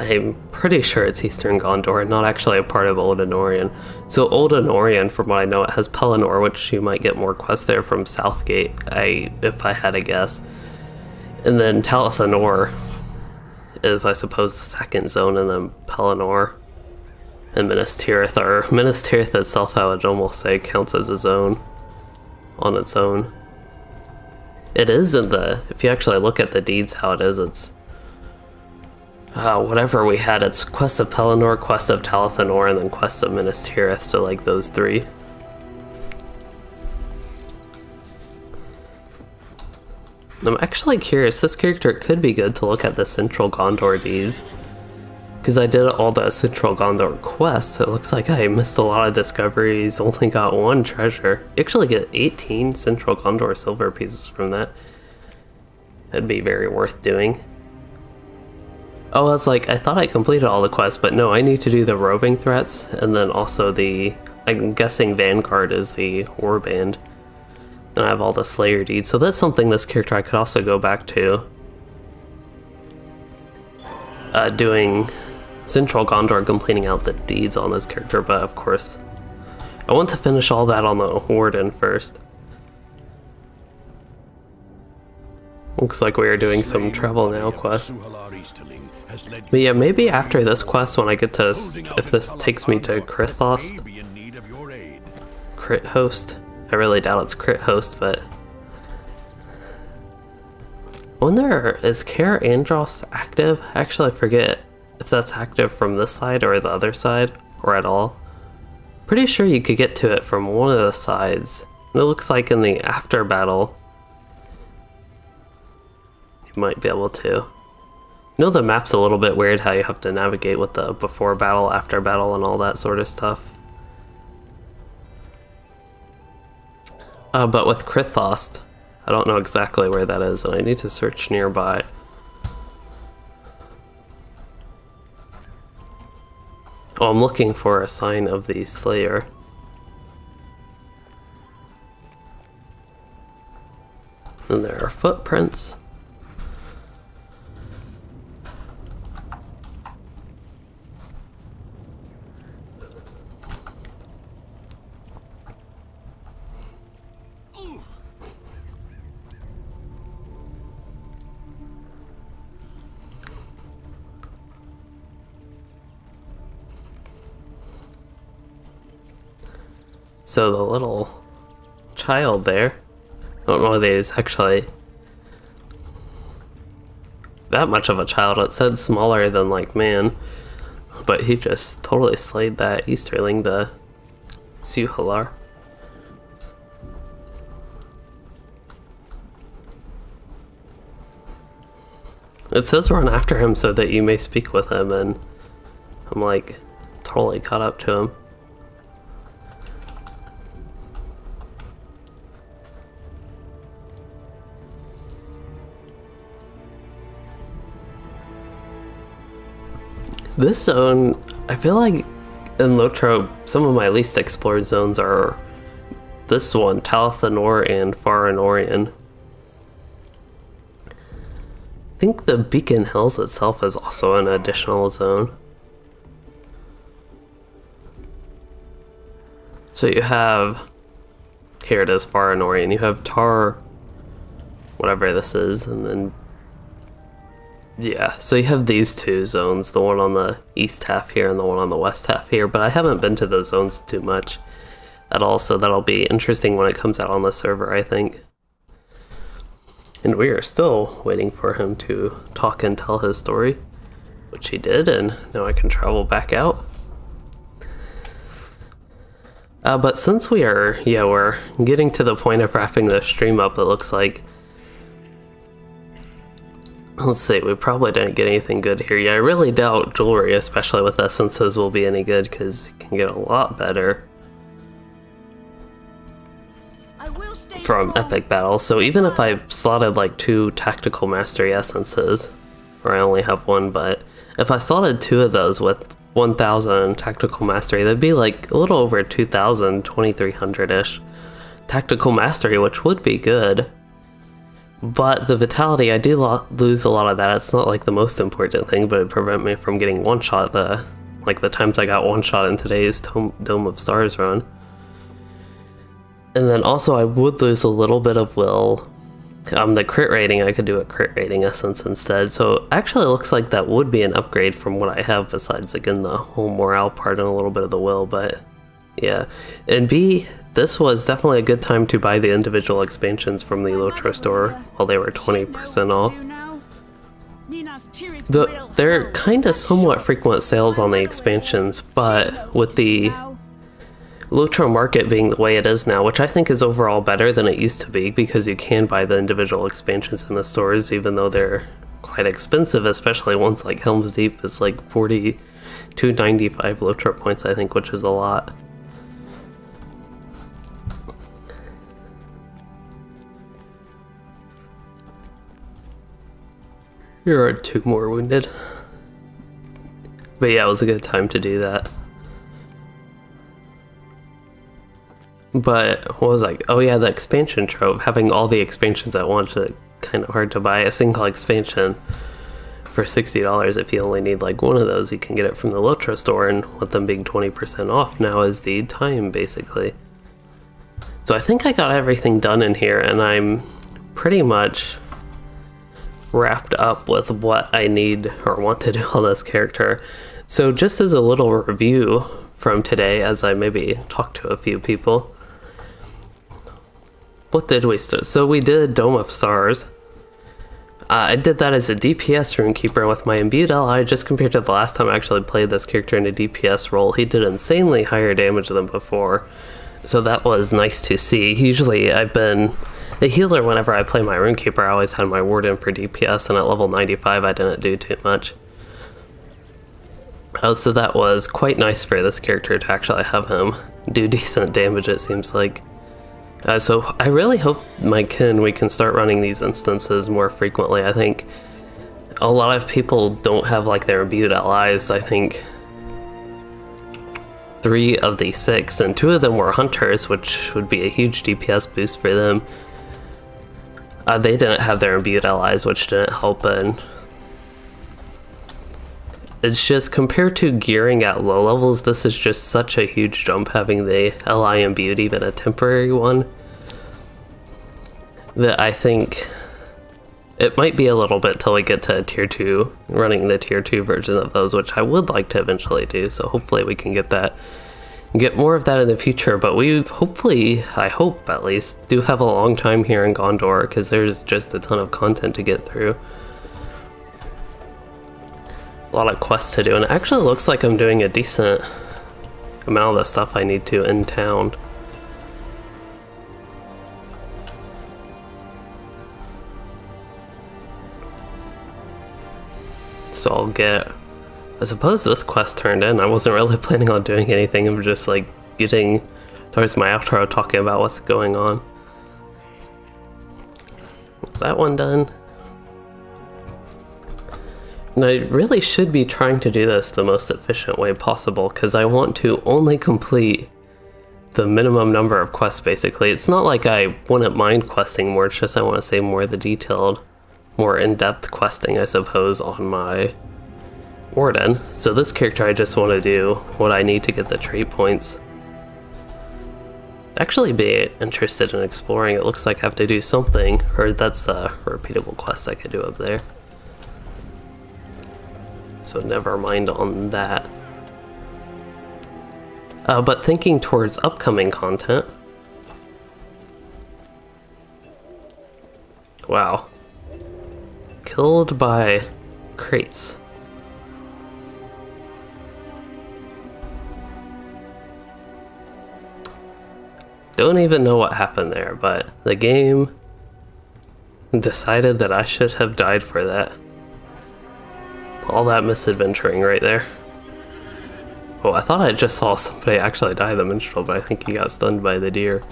I'm pretty sure it's Eastern Gondor, not actually a part of Old Anorian. So Old Anorian, from what I know, it has Pelennor, which you might get more quests there from Southgate, if I had a guess. And then Anor is, I suppose, the second zone, and then Pelennor and Minas Tirith, or Minas Tirith itself, I would almost say, counts as a zone on its own. It is in the, if you actually look at the deeds how it is, it's whatever we had, it's Quest of Pelennor, Quest of Anor, and then Quest of Minas Tirith, so like those three. I'm actually curious, this character could be good to look at the Central Gondor deeds. Because I did all the Central Gondor quests, it looks like I missed a lot of discoveries, only got one treasure. You actually get 18 Central Gondor silver pieces from that. That'd be very worth doing. Oh, I was like, I thought I completed all the quests, but no, I need to do the roving threats, and then also the, I'm guessing Vanguard is the warband. And I have all the Slayer deeds, so that's something this character I could also go back to. Doing Central Gondor, completing out the deeds on this character, but of course, I want to finish all that on the Warden first. Looks like we are doing some Travel Now quests. But yeah, maybe after this quest, when I get to, if this takes me to Crit Host. I really doubt it's Crit Host, but I wonder, is Care Andros active? Actually, I forget if that's active from this side or the other side, or at all. Pretty sure you could get to it from one of the sides. And it looks like in the after battle, you might be able to. I know the map's a little bit weird how you have to navigate with the before battle, after battle, and all that sort of stuff. But with Crithost, I don't know exactly where that is, and I need to search nearby. Oh, I'm looking for a sign of the Slayer. And there are footprints. So the little child there, I don't know whether he's actually that much of a child. It said smaller than like man, but he just totally slayed that Easterling, the Suhalar. It says run after him so that you may speak with him, and I'm like totally caught up to him. This zone, I feel like in LOTRO, some of my least explored zones are this one, Anor and Far Anorian. I think the Beacon Hills itself is also an additional zone. So you have Here it is, Far Anor, and you have Tar, whatever this is, and then yeah, so you have these two zones, the one on the east half here and the one on the west half here, but I haven't been to those zones too much at all, so that'll be interesting when it comes out on the server, I think. And we are still waiting for him to talk and tell his story, which he did, and now I can travel back out. But since we're getting to the point of wrapping the stream up, it looks like. Let's see, we probably didn't get anything good here. Yeah, I really doubt jewelry, especially with essences, will be any good, because you can get a lot better from epic battles. So even if I slotted like 2 tactical mastery essences, or I only have 1, but if I slotted 2 of those with 1000 tactical mastery, that'd be like a little over 2000, 2300-ish tactical mastery, which would be good. But the vitality, I do lose a lot of that. It's not like the most important thing, but it prevent me from getting one-shot the times I got one-shot in today's Dome of Stars run. And then also I would lose a little bit of will. The crit rating, I could do a crit rating essence instead. So actually it looks like that would be an upgrade from what I have, besides again the whole morale part and a little bit of the will, but yeah. And B, this was definitely a good time to buy the individual expansions from the LOTRO store while they were 20% off. They're kind of somewhat frequent sales on the expansions, but with the LOTRO market being the way it is now, which I think is overall better than it used to be, because you can buy the individual expansions in the stores, even though they're quite expensive, especially ones like Helm's Deep is like 42.95 LOTRO points, I think, which is a lot. Here are 2 more wounded. But yeah, it was a good time to do that. But what was I? Oh yeah, the expansion trove. Having all the expansions at once is kind of hard to buy. A single expansion for $60, if you only need like 1 of those, you can get it from the LOTRO store, and with them being 20% off now is the time, basically. So I think I got everything done in here, and I'm pretty much wrapped up with what I need or want to do on this character. So just as a little review from today, as I maybe talked to a few people, what did we start? So we did Dome of Stars. I did that as a DPS Rune Keeper with my imbued ally. Just compared to the last time I actually played this character in a DPS role, he did insanely higher damage than before, so that was nice to see. Usually I've been a healer whenever I play my Rune Keeper. I always had my Warden for DPS, and at level 95 I didn't do too much. So that was quite nice for this character to actually have him do decent damage, it seems like. So I really hope we can start running these instances more frequently. I think a lot of people don't have like their imbued allies. I think 3 of the 6, and 2 of them were hunters, which would be a huge DPS boost for them. They didn't have their imbued allies, which didn't help, and it's just, compared to gearing at low levels, this is just such a huge jump having the ally imbued, even a temporary one, that I think it might be a little bit till we get to tier 2, running the tier 2 version of those, which I would like to eventually do, so hopefully we can get more of that in the future. But we hopefully, I hope at least, do have a long time here in Gondor, because there's just a ton of content to get through. A lot of quests to do, and it actually looks like I'm doing a decent amount of the stuff I need to in town. So I'll get, I suppose, this quest turned in. I wasn't really planning on doing anything. I'm just like getting towards my outro, talking about what's going on. That one done. And I really should be trying to do this the most efficient way possible, because I want to only complete the minimum number of quests, basically. It's not like I wouldn't mind questing more, it's just I want to say more of the detailed, more in-depth questing, I suppose, on my Warden. So this character, I just want to do what I need to get the trait points. actually be interested in exploring. It looks like I have to do something, or that's a repeatable quest I could do up there. So never mind on that. But thinking towards upcoming content. Wow. Killed by crates. Don't even know what happened there, but the game decided that I should have died for that. All that misadventuring right there. Oh, I thought I just saw somebody actually die the minstrel, but I think he got stunned by the deer.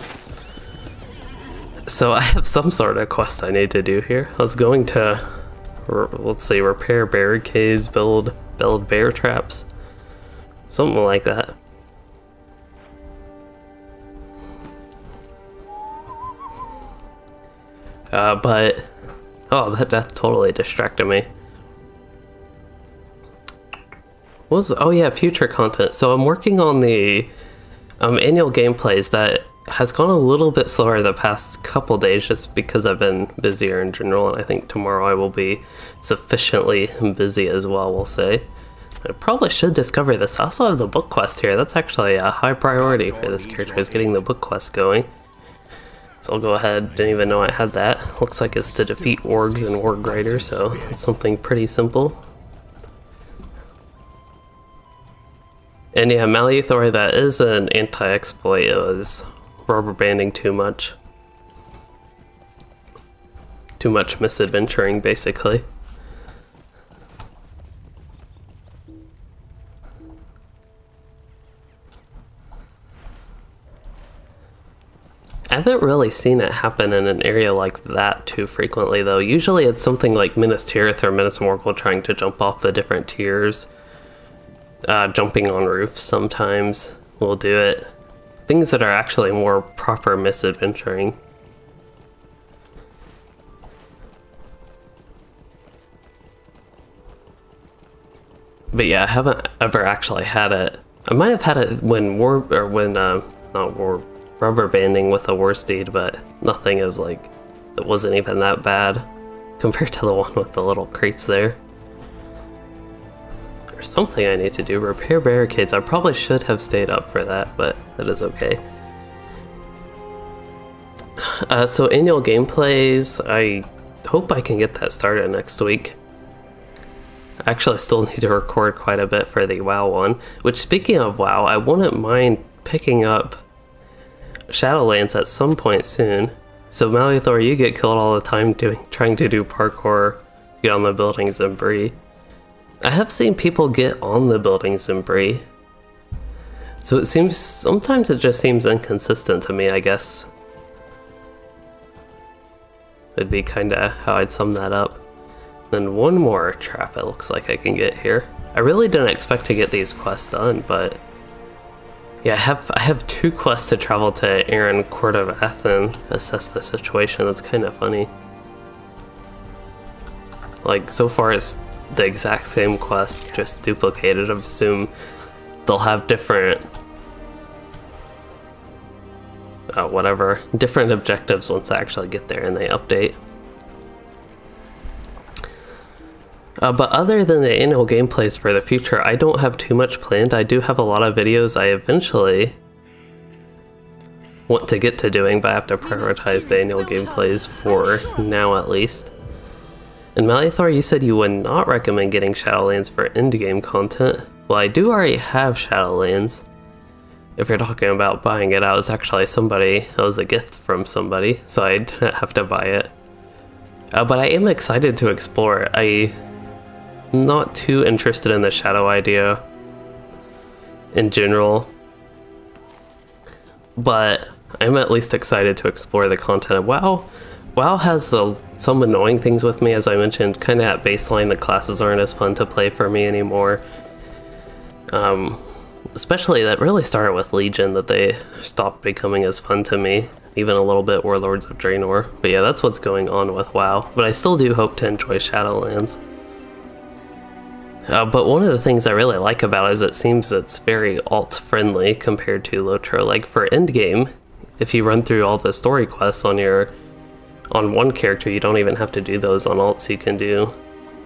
So I have some sort of quest I need to do here. I was going to, let's see, repair barricades, build bear traps, something like that. But, oh, that death totally distracted me. Oh yeah, future content. So I'm working on the annual gameplays that has gone a little bit slower the past couple days just because I've been busier in general, and I think tomorrow I will be sufficiently busy as well, we'll say. I probably should discover this. I also have the book quest here. That's actually a high priority for this character, is getting the book quest going. So I'll go ahead, didn't even know I had that. Looks like it's to defeat orgs and warg riders, so it's something pretty simple. And yeah, Maleuthor, that is an anti-exploit. It was rubber banding too much. Too much misadventuring, basically. I haven't really seen it happen in an area like that too frequently, though. Usually it's something like Minas Tirith or Minas Morgul trying to jump off the different tiers. Jumping on roofs sometimes will do it. Things that are actually more proper misadventuring. But yeah, I haven't ever actually had it. I might have had it when rubber banding with a war steed, but nothing is like, it wasn't even that bad compared to the one with the little crates there. There's something I need to do. Repair barricades. I probably should have stayed up for that, but that is okay. So annual gameplays, I hope I can get that started next week. I actually still need to record quite a bit for the WoW one, which, speaking of WoW, I wouldn't mind picking up Shadowlands at some point soon. So Maleuthor, you get killed all the time trying to do parkour, get on the buildings in Bree. I have seen people get on the buildings in Bree. So it seems, sometimes it just seems inconsistent to me, I guess. Would be kinda how I'd sum that up. Then one more trap it looks like I can get here. I really didn't expect to get these quests done, but yeah, I have 2 quests to travel to Aaron Court of Ath and assess the situation. That's kind of funny. Like, so far it's the exact same quest, just duplicated. I assume they'll have different different objectives once I actually get there and they update. But other than the annual gameplays for the future, I don't have too much planned. I do have a lot of videos I eventually want to get to doing, but I have to prioritize the annual gameplays for now at least. And Maleuthor, you said you would not recommend getting Shadowlands for endgame content. Well, I do already have Shadowlands. If you're talking about buying it, I was actually it was a gift from somebody, so I didn't have to buy it. But I am excited to explore it. I'm not too interested in the shadow idea in general, but I'm at least excited to explore the content of WoW. WoW has some annoying things with me, as I mentioned. Kind of at baseline, the classes aren't as fun to play for me anymore. Especially that really started with Legion, that they stopped becoming as fun to me. Even a little bit Warlords of Draenor. But yeah, that's what's going on with WoW. But I still do hope to enjoy Shadowlands. But one of the things I really like about it is it seems it's very alt-friendly compared to LOTRO. Like for endgame, if you run through all the story quests on one character, you don't even have to do those on alts. You can do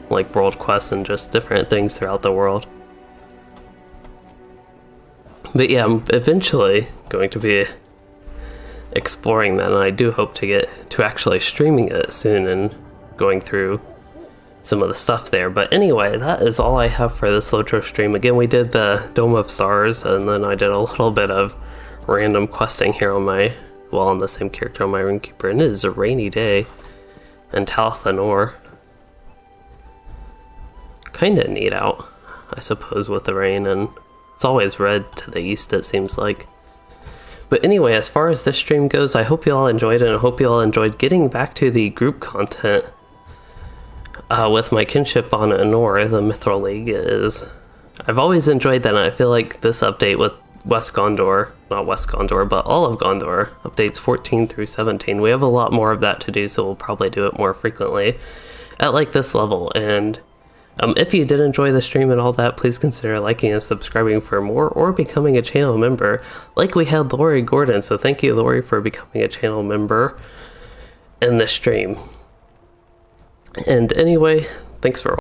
like world quests and just different things throughout the world. But yeah, I'm eventually going to be exploring that, and I do hope to get to actually streaming it soon and going through some of the stuff there. But anyway, that is all I have for this LOTRO stream. Again, we did the Dome of Stars, and then I did a little bit of random questing here on the same character on my Rune Keeper, and it is a rainy day in Anor. Kinda neat out, I suppose, with the rain, and it's always red to the east, it seems like. But anyway, as far as this stream goes, I hope you all enjoyed it, and I hope you all enjoyed getting back to the group content with my kinship on Anor, the Mithril League. I've always enjoyed that, and I feel like this update with West Gondor, not West Gondor, but all of Gondor, updates 14 through 17, we have a lot more of that to do, so we'll probably do it more frequently at like this level. And if you did enjoy the stream and all that, please consider liking and subscribing for more, or becoming a channel member, like we had Lori Gordon. So thank you, Lori, for becoming a channel member in this stream. And anyway, thanks for